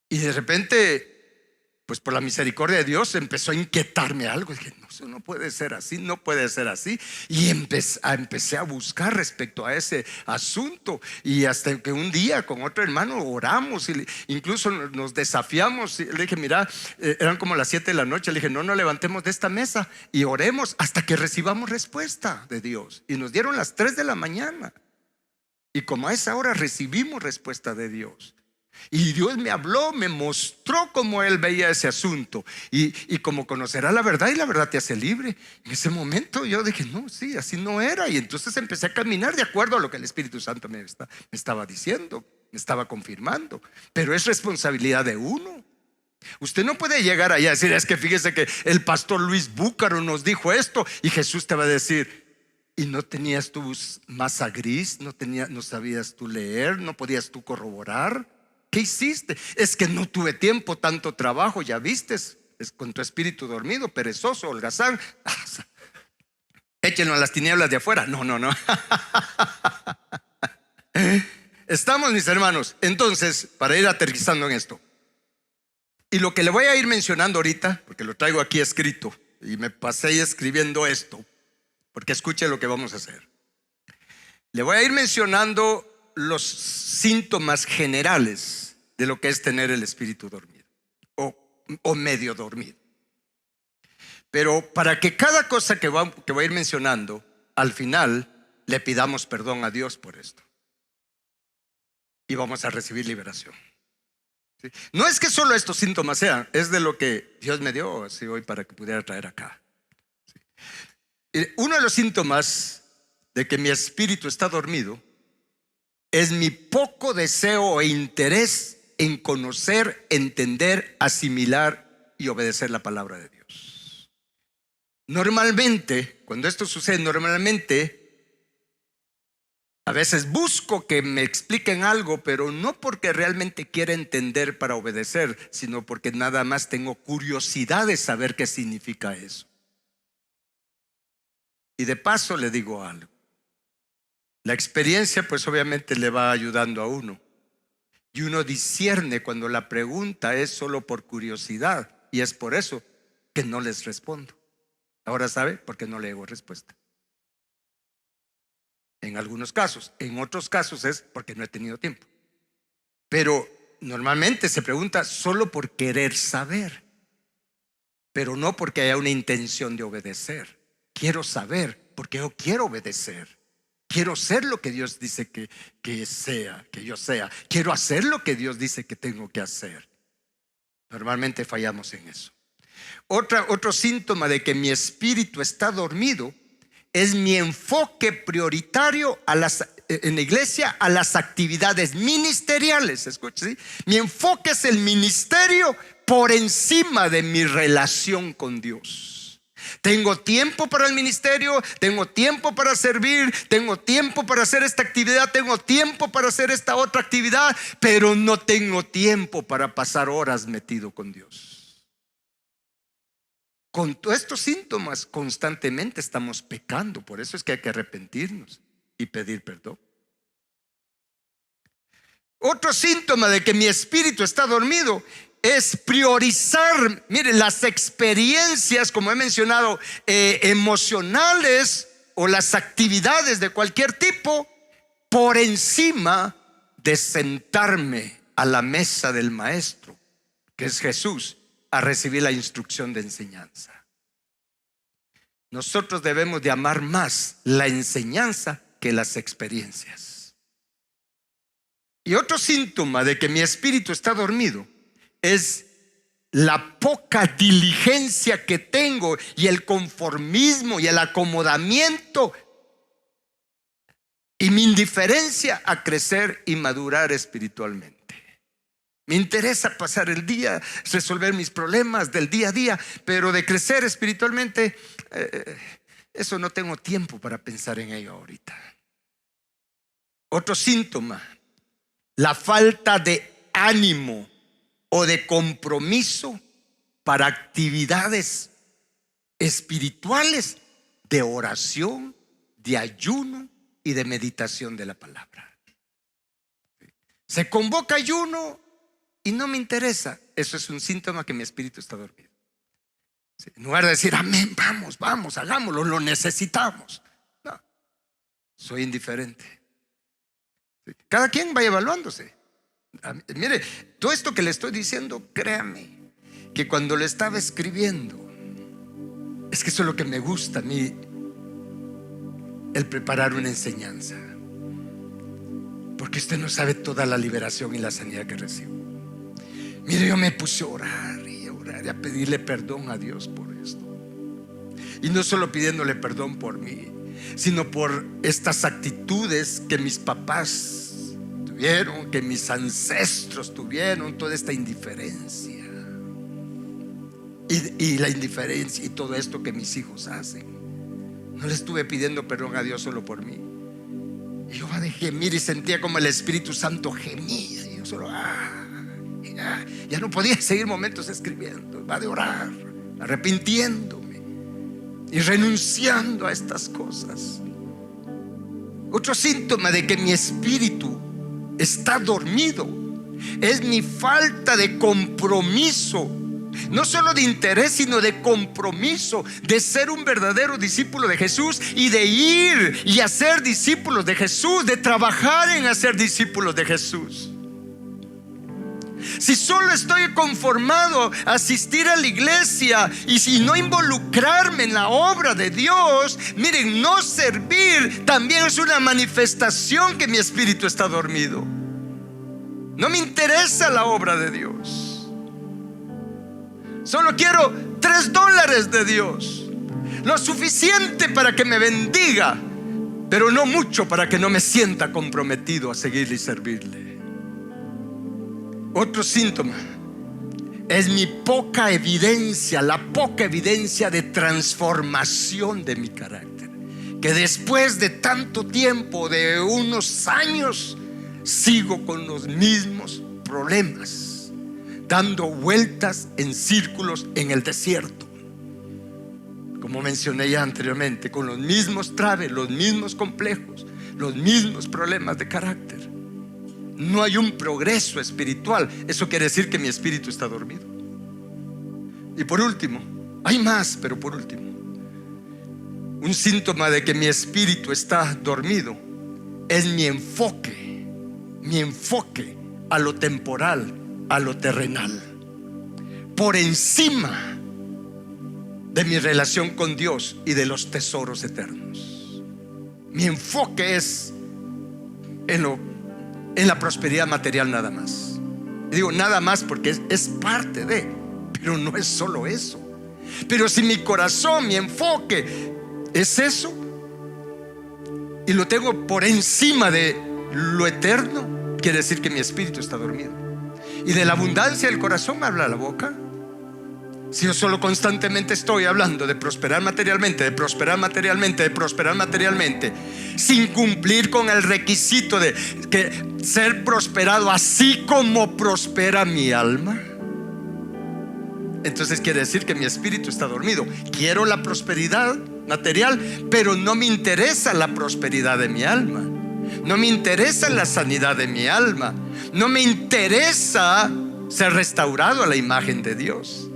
Y de repente, pues por la misericordia de Dios, empezó a inquietarme algo. Dije, no, eso no puede ser así, no puede ser así. Y empecé a buscar respecto a ese asunto. Y hasta que un día con otro hermano oramos y incluso nos desafiamos. Y le dije, mira, eran como las 7 de la noche. Le dije, no levantemos de esta mesa y oremos hasta que recibamos respuesta de Dios. Y nos dieron las 3 de la mañana. Y como a esa hora recibimos respuesta de Dios. Y Dios me habló, me mostró cómo Él veía ese asunto y como conocerá la verdad y la verdad te hace libre. En ese momento yo dije, no, sí, así no era. Y entonces empecé a caminar de acuerdo a lo que el Espíritu Santo me estaba diciendo, me estaba confirmando. Pero es responsabilidad de uno. Usted no puede llegar allá y decir, es que fíjese que el pastor Luis Búcaro nos dijo esto, y Jesús te va a decir, ¿y no tenías tú masa gris? ¿No sabías tú leer? ¿No podías tú corroborar? ¿Qué hiciste? Es que no tuve tiempo, tanto trabajo, ya vistes. Es con tu espíritu dormido, perezoso, holgazán. Échenlo a las tinieblas de afuera. No, no, no. Estamos, mis hermanos. Entonces, para ir aterrizando en esto, y lo que le voy a ir mencionando ahorita, porque lo traigo aquí escrito, y me pasé escribiendo esto, porque escuche lo que vamos a hacer. Le voy a ir mencionando los síntomas generales de lo que es tener el espíritu dormido o medio dormido. Pero para que cada cosa que voy a ir mencionando, al final le pidamos perdón a Dios por esto. Y vamos a recibir liberación. ¿Sí? No es que solo estos síntomas sean, es de lo que Dios me dio así hoy para que pudiera traer acá. ¿Sí? Uno de los síntomas de que mi espíritu está dormido es mi poco deseo e interés en conocer, entender, asimilar y obedecer la palabra de Dios. Normalmente, cuando esto sucede, a veces busco que me expliquen algo, pero no porque realmente quiera entender para obedecer, sino porque nada más tengo curiosidad de saber qué significa eso. Y de paso le digo algo. La experiencia pues obviamente le va ayudando a uno. Y uno discierne cuando la pregunta es solo por curiosidad. Y es por eso que no les respondo. Ahora sabe, porque no le hago respuesta. En algunos casos. En otros casos es porque no he tenido tiempo. Pero normalmente se pregunta solo por querer saber. Pero no porque haya una intención de obedecer. Quiero saber porque yo quiero obedecer. Quiero ser lo que Dios dice que sea, que yo sea. Quiero hacer lo que Dios dice que tengo que hacer. Normalmente fallamos en eso. Otro síntoma de que mi espíritu está dormido es mi enfoque prioritario en la iglesia a las actividades ministeriales. Escuche, ¿sí? Mi enfoque es el ministerio por encima de mi relación con Dios. Tengo tiempo para el ministerio, tengo tiempo para servir, tengo tiempo para hacer esta actividad, tengo tiempo para hacer esta otra actividad, pero no tengo tiempo para pasar horas metido con Dios. Con todos estos síntomas constantemente estamos pecando. Por eso es que hay que arrepentirnos y pedir perdón. Otro síntoma de que mi espíritu está dormido es priorizar, mire, las experiencias, como he mencionado, emocionales o las actividades de cualquier tipo por encima de sentarme a la mesa del maestro, que es Jesús, a recibir la instrucción de enseñanza. Nosotros debemos de amar más la enseñanza que las experiencias. Y otro síntoma de que mi espíritu está dormido es la poca diligencia que tengo y el conformismo y el acomodamiento y mi indiferencia a crecer y madurar espiritualmente. Me interesa pasar el día, resolver mis problemas del día a día, pero de crecer espiritualmente, eso no tengo tiempo para pensar en ello ahorita. Otro síntoma, la falta de ánimo o de compromiso para actividades espirituales de oración, de ayuno y de meditación de la palabra. Se convoca ayuno y no me interesa. Eso es un síntoma que mi espíritu está dormido. En lugar de decir amén, vamos, hagámoslo, lo necesitamos. No, soy indiferente. Cada quien va evaluándose. Mire, todo esto que le estoy diciendo, créame que cuando le estaba escribiendo, es que eso es lo que me gusta a mí, el preparar una enseñanza, porque usted no sabe toda la liberación y la sanidad que recibo. Mire, yo me puse a orar y a pedirle perdón a Dios por esto, y no solo pidiéndole perdón por mí, sino por estas actitudes que mis papás tuvieron, que mis ancestros tuvieron, toda esta indiferencia y la indiferencia y todo esto que mis hijos hacen. No le estuve pidiendo perdón a Dios solo por mí. Y yo dejé gemir y sentía como el Espíritu Santo gemía. Y yo solo Ya no podía seguir momentos escribiendo. Va de orar, arrepintiéndome y renunciando a estas cosas. Otro síntoma de que mi espíritu está dormido es mi falta de compromiso, no solo de interés, sino de compromiso de ser un verdadero discípulo de Jesús y de ir y hacer discípulos de Jesús, de trabajar en hacer discípulos de Jesús. Si solo estoy conformado a asistir a la iglesia y si no involucrarme en la obra de Dios, miren, no servir también es una manifestación que mi espíritu está dormido. No me interesa la obra de Dios. Solo quiero $3 de Dios, lo suficiente para que me bendiga, pero no mucho para que no me sienta comprometido a seguirle y servirle. Otro síntoma es mi poca evidencia, la poca evidencia de transformación de mi carácter, que después de tanto tiempo, de unos años, sigo con los mismos problemas, dando vueltas en círculos en el desierto. Como mencioné ya anteriormente, con los mismos traves, los mismos complejos, los mismos problemas de carácter. No hay un progreso espiritual. Eso quiere decir que mi espíritu está dormido. Y por último, hay más, pero por último, un síntoma de que mi espíritu está dormido es mi enfoque a lo temporal, a lo terrenal, por encima de mi relación con Dios y de los tesoros eternos. Mi enfoque es en la prosperidad material nada más. Y digo nada más porque es parte de, pero no es solo eso. Pero si mi corazón, mi enfoque es eso, y lo tengo por encima de lo eterno, quiere decir que mi espíritu está dormido. Y de la abundancia del corazón me habla la boca. Si yo solo constantemente estoy hablando de prosperar materialmente, de prosperar materialmente, de prosperar materialmente, sin cumplir con el requisito de que ser prosperado así como prospera mi alma, entonces quiere decir que mi espíritu está dormido. Quiero la prosperidad material, pero no me interesa la prosperidad de mi alma. No me interesa la sanidad de mi alma. No me interesa ser restaurado a la imagen de Dios.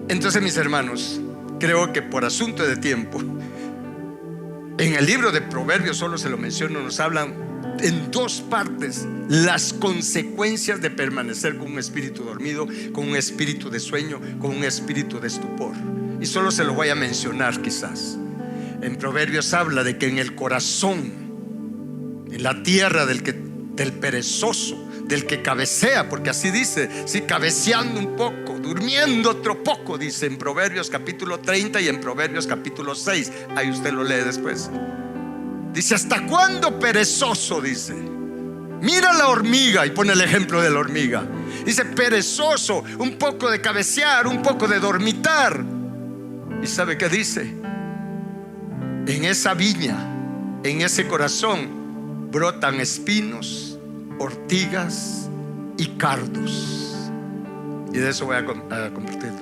Entonces, mis hermanos, creo que por asunto de tiempo, en el libro de Proverbios, solo se lo menciono, nos hablan en dos partes las consecuencias de permanecer con un espíritu dormido, con un espíritu de sueño, con un espíritu de estupor. Y solo se lo voy a mencionar quizás. En Proverbios habla de que en el corazón, en la tierra del perezoso, del que cabecea, porque así dice, sí, cabeceando un poco, durmiendo otro poco, dice en Proverbios capítulo 30 y en Proverbios capítulo 6. Ahí usted lo lee después. Dice: ¿hasta cuándo, perezoso? Dice, mira la hormiga, y pone el ejemplo de la hormiga. Dice: perezoso, un poco de cabecear, un poco de dormitar. ¿Y sabe qué dice? En esa viña, en ese corazón, brotan espinos, ortigas y cardos. Y de eso voy a compartirlo,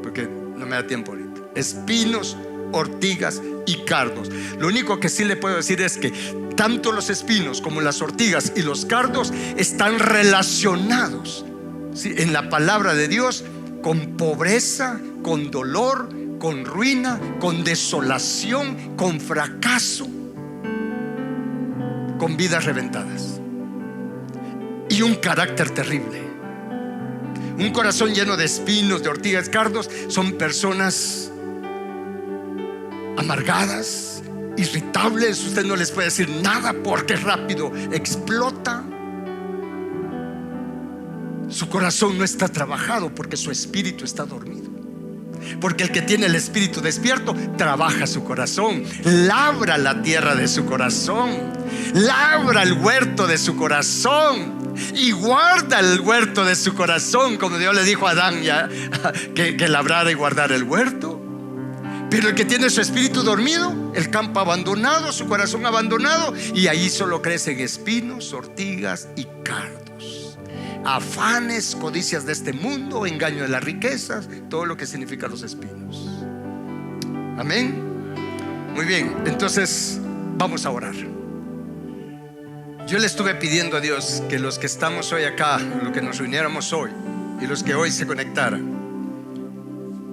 porque no me da tiempo ahorita. Espinos, ortigas y cardos. Lo único que sí le puedo decir es que tanto los espinos como las ortigas y los cardos están relacionados, ¿sí?, en la palabra de Dios, con pobreza, con dolor, con ruina, con desolación, con fracaso, con vidas reventadas y un carácter terrible. Un corazón lleno de espinos, de ortigas, cardos, son personas amargadas, irritables. Usted no les puede decir nada porque rápido explota. Su corazón no está trabajado porque su espíritu está dormido. Porque el que tiene el espíritu despierto trabaja su corazón, labra la tierra de su corazón, labra el huerto de su corazón y guarda el huerto de su corazón, como Dios le dijo a Adán ya, que labrara y guardara el huerto. Pero el que tiene su espíritu dormido, el campo abandonado, su corazón abandonado, y ahí solo crecen espinos, ortigas y cardos. afanes, codicias de este mundo, engaño de las riquezas, todo lo que significan los espinos. Amén. Muy bien, entonces vamos a orar. Yo le estuve pidiendo a Dios que los que estamos hoy acá, los que nos reuniéramos hoy y los que hoy se conectaran,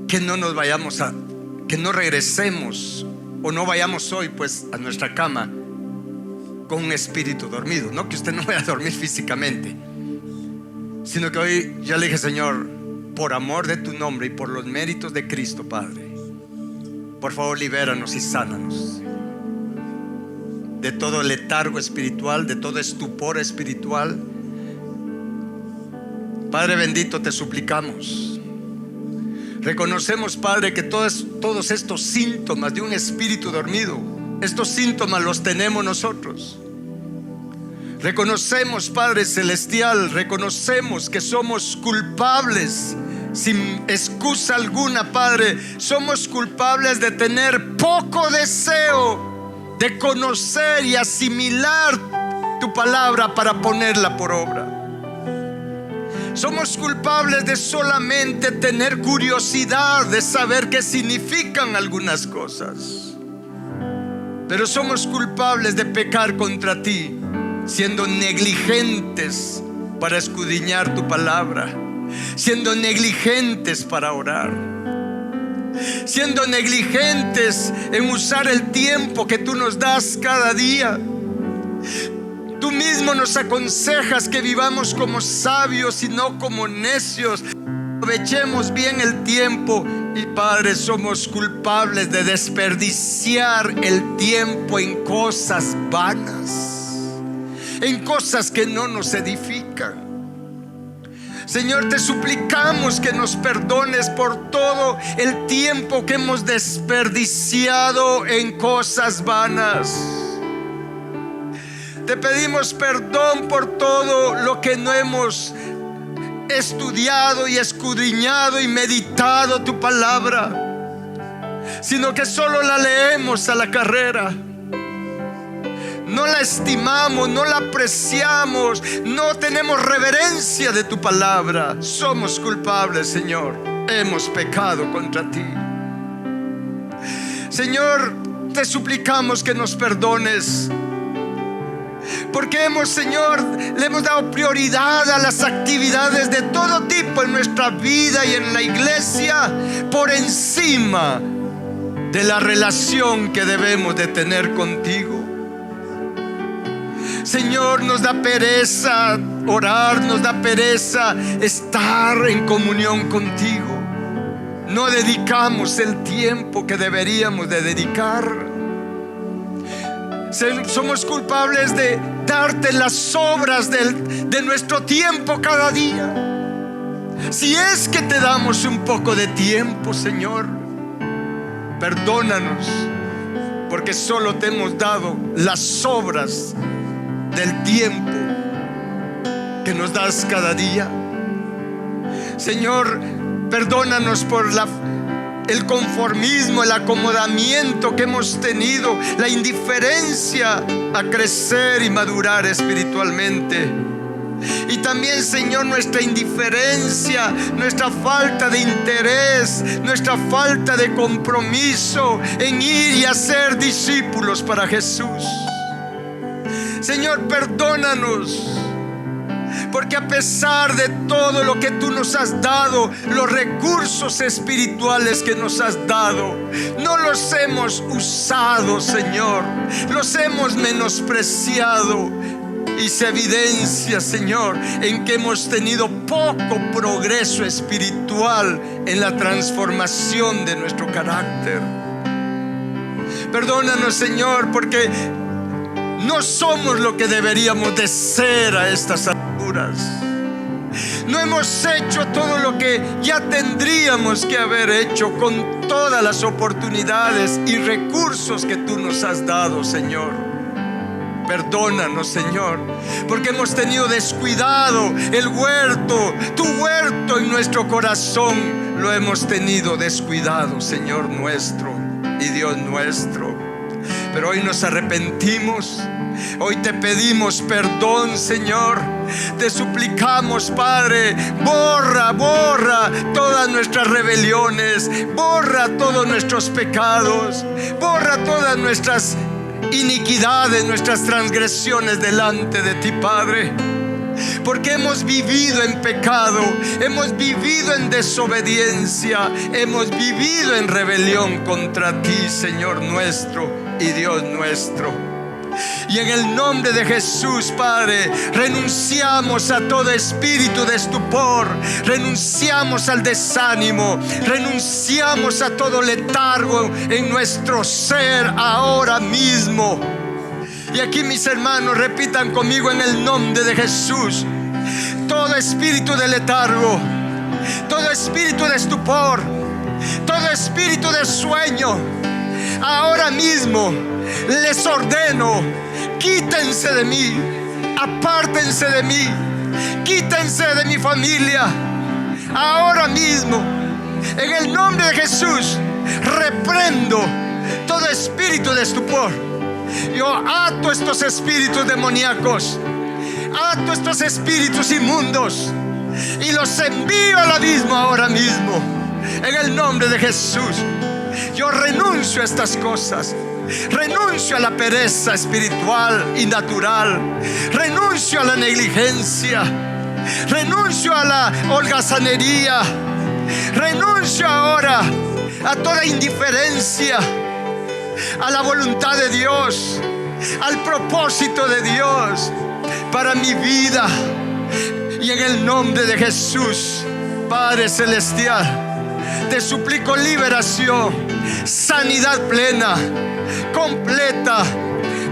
que no nos vayamos que no regresemos o no vayamos hoy pues a nuestra cama con un espíritu dormido. No que usted no vaya a dormir físicamente, sino que hoy ya le dije: Señor, por amor de tu nombre y por los méritos de Cristo, Padre, por favor libéranos y sánanos de todo letargo espiritual, de todo estupor espiritual. Padre bendito, te suplicamos. Reconocemos, Padre, que todos estos síntomas de un espíritu dormido, estos síntomas los tenemos nosotros. Reconocemos, Padre celestial, reconocemos que somos culpables sin excusa alguna, Padre. Somos culpables de tener poco deseo de conocer y asimilar tu palabra para ponerla por obra. Somos culpables de solamente tener curiosidad de saber qué significan algunas cosas. Pero somos culpables de pecar contra ti, siendo negligentes para escudriñar tu palabra, siendo negligentes para orar, siendo negligentes en usar el tiempo que tú nos das cada día. Tú mismo nos aconsejas que vivamos como sabios y no como necios. Aprovechemos bien el tiempo. Y Padre, somos culpables de desperdiciar el tiempo en cosas vanas, en cosas que no nos edifican. Señor, te suplicamos que nos perdones por todo el tiempo que hemos desperdiciado en cosas vanas. Te pedimos perdón por todo lo que no hemos estudiado y escudriñado y meditado tu palabra, sino que solo la leemos a la carrera. No la estimamos, no la apreciamos, no tenemos reverencia de tu palabra. Somos culpables, Señor. Hemos pecado contra ti. Señor, te suplicamos que nos perdones, porque Señor, le hemos dado prioridad a las actividades de todo tipo en nuestra vida y en la iglesia por encima de la relación que debemos de tener contigo. Señor, nos da pereza orar, nos da pereza estar en comunión contigo. No dedicamos el tiempo que deberíamos de dedicar. Somos culpables de darte las obras de nuestro tiempo cada día. Si es que te damos un poco de tiempo, Señor, perdónanos, porque solo te hemos dado las obras del tiempo que nos das cada día. Señor, perdónanos por el conformismo, el acomodamiento que hemos tenido, la indiferencia a crecer y madurar espiritualmente. Y también, Señor, nuestra indiferencia, nuestra falta de interés, nuestra falta de compromiso en ir y hacer discípulos para Jesús. Señor, perdónanos, porque a pesar de todo lo que tú nos has dado, los recursos espirituales que nos has dado, no los hemos usado, Señor. Los hemos menospreciado. Y se evidencia, Señor, en que hemos tenido poco progreso espiritual en la transformación de nuestro carácter. Perdónanos, Señor, porque no somos lo que deberíamos de ser a estas alturas. No hemos hecho todo lo que ya tendríamos que haber hecho con todas las oportunidades y recursos que tú nos has dado, Señor. Perdónanos, Señor, porque hemos tenido descuidado el huerto, tu huerto en nuestro corazón. Lo hemos tenido descuidado, Señor nuestro y Dios nuestro. Pero hoy nos arrepentimos. Hoy te pedimos perdón, Señor. Te suplicamos, Padre, borra todas nuestras rebeliones, borra todos nuestros pecados, borra todas nuestras iniquidades, nuestras transgresiones delante de ti, Padre. Porque hemos vivido en pecado, hemos vivido en desobediencia, hemos vivido en rebelión contra ti, Señor nuestro y Dios nuestro. Y en el nombre de Jesús, Padre, renunciamos a todo espíritu de estupor, renunciamos al desánimo, renunciamos a todo letargo en nuestro ser ahora mismo. Y aquí, mis hermanos, repitan conmigo en el nombre de Jesús: todo espíritu de letargo, todo espíritu de estupor, todo espíritu de sueño, ahora mismo les ordeno: quítense de mí, apártense de mí, quítense de mi familia. Ahora mismo, en el nombre de Jesús, reprendo todo espíritu de estupor. Yo ato estos espíritus demoníacos, ato estos espíritus inmundos y los envío al abismo ahora mismo, en el nombre de Jesús. Yo renuncio a estas cosas, renuncio a la pereza espiritual y natural, renuncio a la negligencia, renuncio a la holgazanería, renuncio ahora a toda indiferencia a la voluntad de Dios, al propósito de Dios para mi vida. Y en el nombre de Jesús, Padre celestial, te suplico liberación, sanidad plena, completa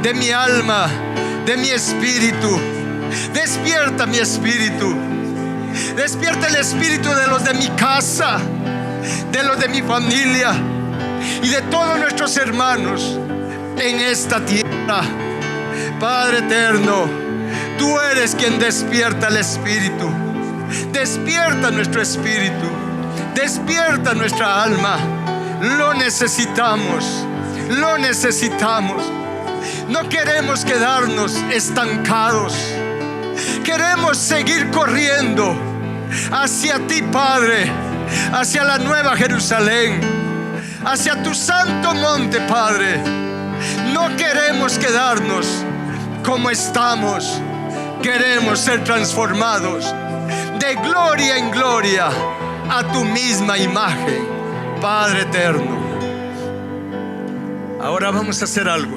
de mi alma, de mi espíritu. Despierta mi espíritu, despierta el espíritu de los de mi casa, de los de mi familia y de todos nuestros hermanos en esta tierra. Padre eterno, tú eres quien despierta el espíritu. Despierta nuestro espíritu, despierta nuestra alma. Lo necesitamos, lo necesitamos. No queremos quedarnos estancados, queremos seguir corriendo hacia ti, Padre, hacia la nueva Jerusalén, hacia tu santo monte, Padre. No queremos quedarnos como estamos, queremos ser transformados de gloria en gloria a tu misma imagen, Padre eterno. Ahora vamos a hacer algo.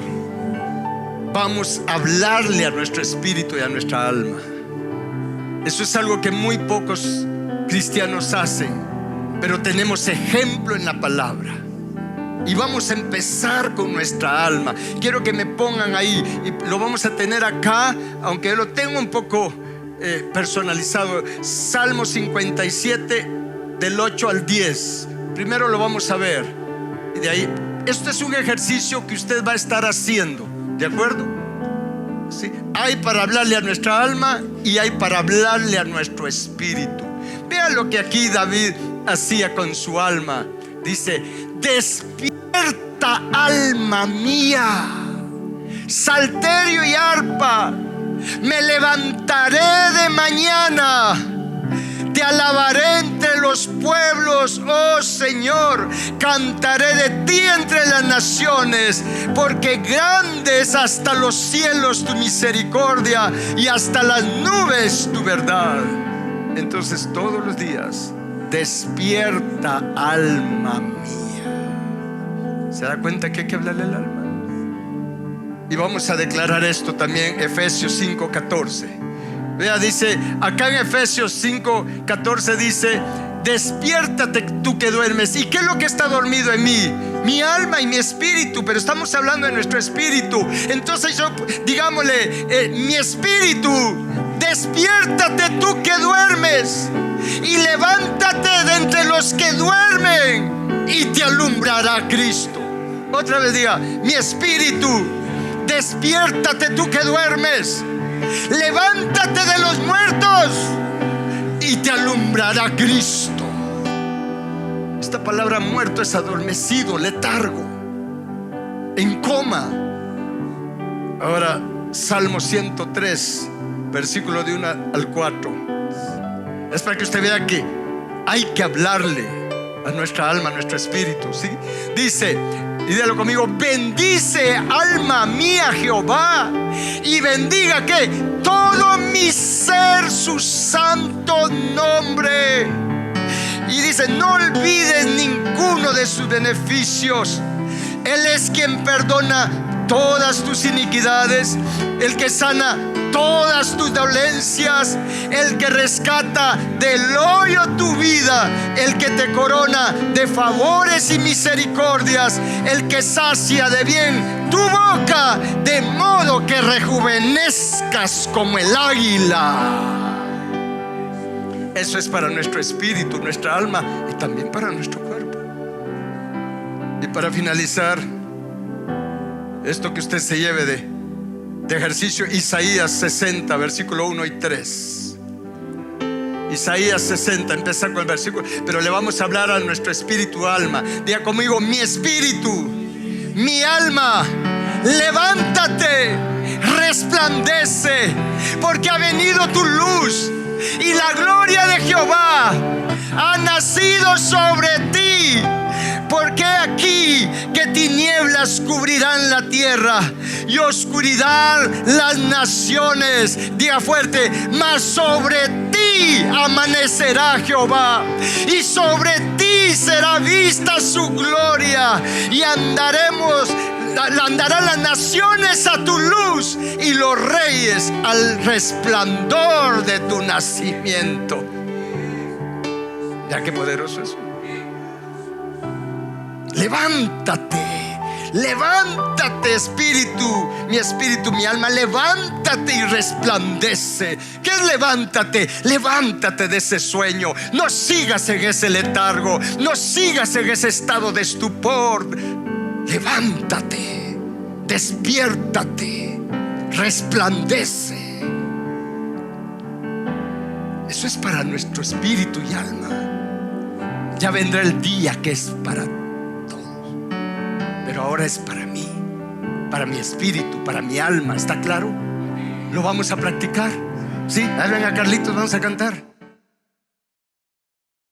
Vamos a hablarle a nuestro espíritu y a nuestra alma. Eso es algo que muy pocos cristianos hacen, pero tenemos ejemplo en la palabra. Y vamos a empezar con nuestra alma. Quiero que me pongan ahí, y lo vamos a tener acá, aunque yo lo tengo un poco personalizado. Salmo 57, del 8 al 10. Primero lo vamos a ver, y de ahí, esto es un ejercicio que usted va a estar haciendo, ¿de acuerdo? ¿Sí? Hay para hablarle a nuestra alma y hay para hablarle a nuestro espíritu. Vean lo que aquí David hacía con su alma. Dice: despierta, alma mía, salterio y arpa, me levantaré de mañana, te alabaré entre los pueblos, oh Señor, cantaré de ti entre las naciones, porque grande es hasta los cielos tu misericordia y hasta las nubes tu verdad. Entonces todos los días, despierta, alma mía. ¿Se da cuenta que hay que hablarle al alma? Y vamos a declarar esto también, Efesios 5:14. Vea, dice acá en Efesios 5:14, dice: despiértate tú que duermes. ¿Y qué es lo que está dormido en mí? Mi alma y mi espíritu, pero estamos hablando de nuestro espíritu. Entonces yo, digámosle, mi espíritu, despiértate tú que duermes y levántate de entre los que duermen y te alumbrará Cristo. Otra vez diga: mi espíritu, despiértate tú que duermes, levántate de los muertos y te alumbrará Cristo. Esta palabra muerto es adormecido, letargo, en coma. Ahora Salmo 103, versículo de 1 al 4. Es para que usted vea que hay que hablarle a nuestra alma, a nuestro espíritu, ¿sí? Dice, y dígalo conmigo: bendice alma mía Jehová, y bendiga ¿qué? Todo mi ser su santo nombre. Y dice: no olvides ninguno de sus beneficios. Él es quien perdona todas tus iniquidades, el que sana todas tus dolencias, el que rescata del hoyo tu vida, el que te corona de favores y misericordias, el que sacia de bien tu boca, de modo que rejuvenezcas como el águila. Eso es para nuestro espíritu, nuestra alma y también para nuestro cuerpo. Y para finalizar, esto que usted se lleve de ejercicio: Isaías 60, versículo 1 y 3. Isaías 60, empieza con el versículo, pero le vamos a hablar a nuestro espíritu, alma. Diga conmigo: mi espíritu, mi alma, levántate, resplandece, porque ha venido tu luz y la gloria de Jehová ha nacido sobre ti. Porque aquí que tinieblas cubrirán la tierra y oscuridad las naciones. Diga fuerte: mas sobre ti amanecerá Jehová, y sobre ti será vista su gloria. Y andarán las naciones a tu luz, y los reyes al resplandor de tu nacimiento. Ya qué poderoso es. Levántate, levántate espíritu, mi espíritu, mi alma, levántate y resplandece. ¿Qué es levántate? Levántate de ese sueño. No sigas en ese letargo, no sigas en ese estado de estupor. Levántate, despiértate, resplandece. Eso es para nuestro espíritu y alma. Ya vendrá el día que es para todos, pero ahora es para mí, para mi espíritu, para mi alma. ¿Está claro? ¿Lo vamos a practicar? ¿Sí? Venga, Carlitos, vamos a cantar.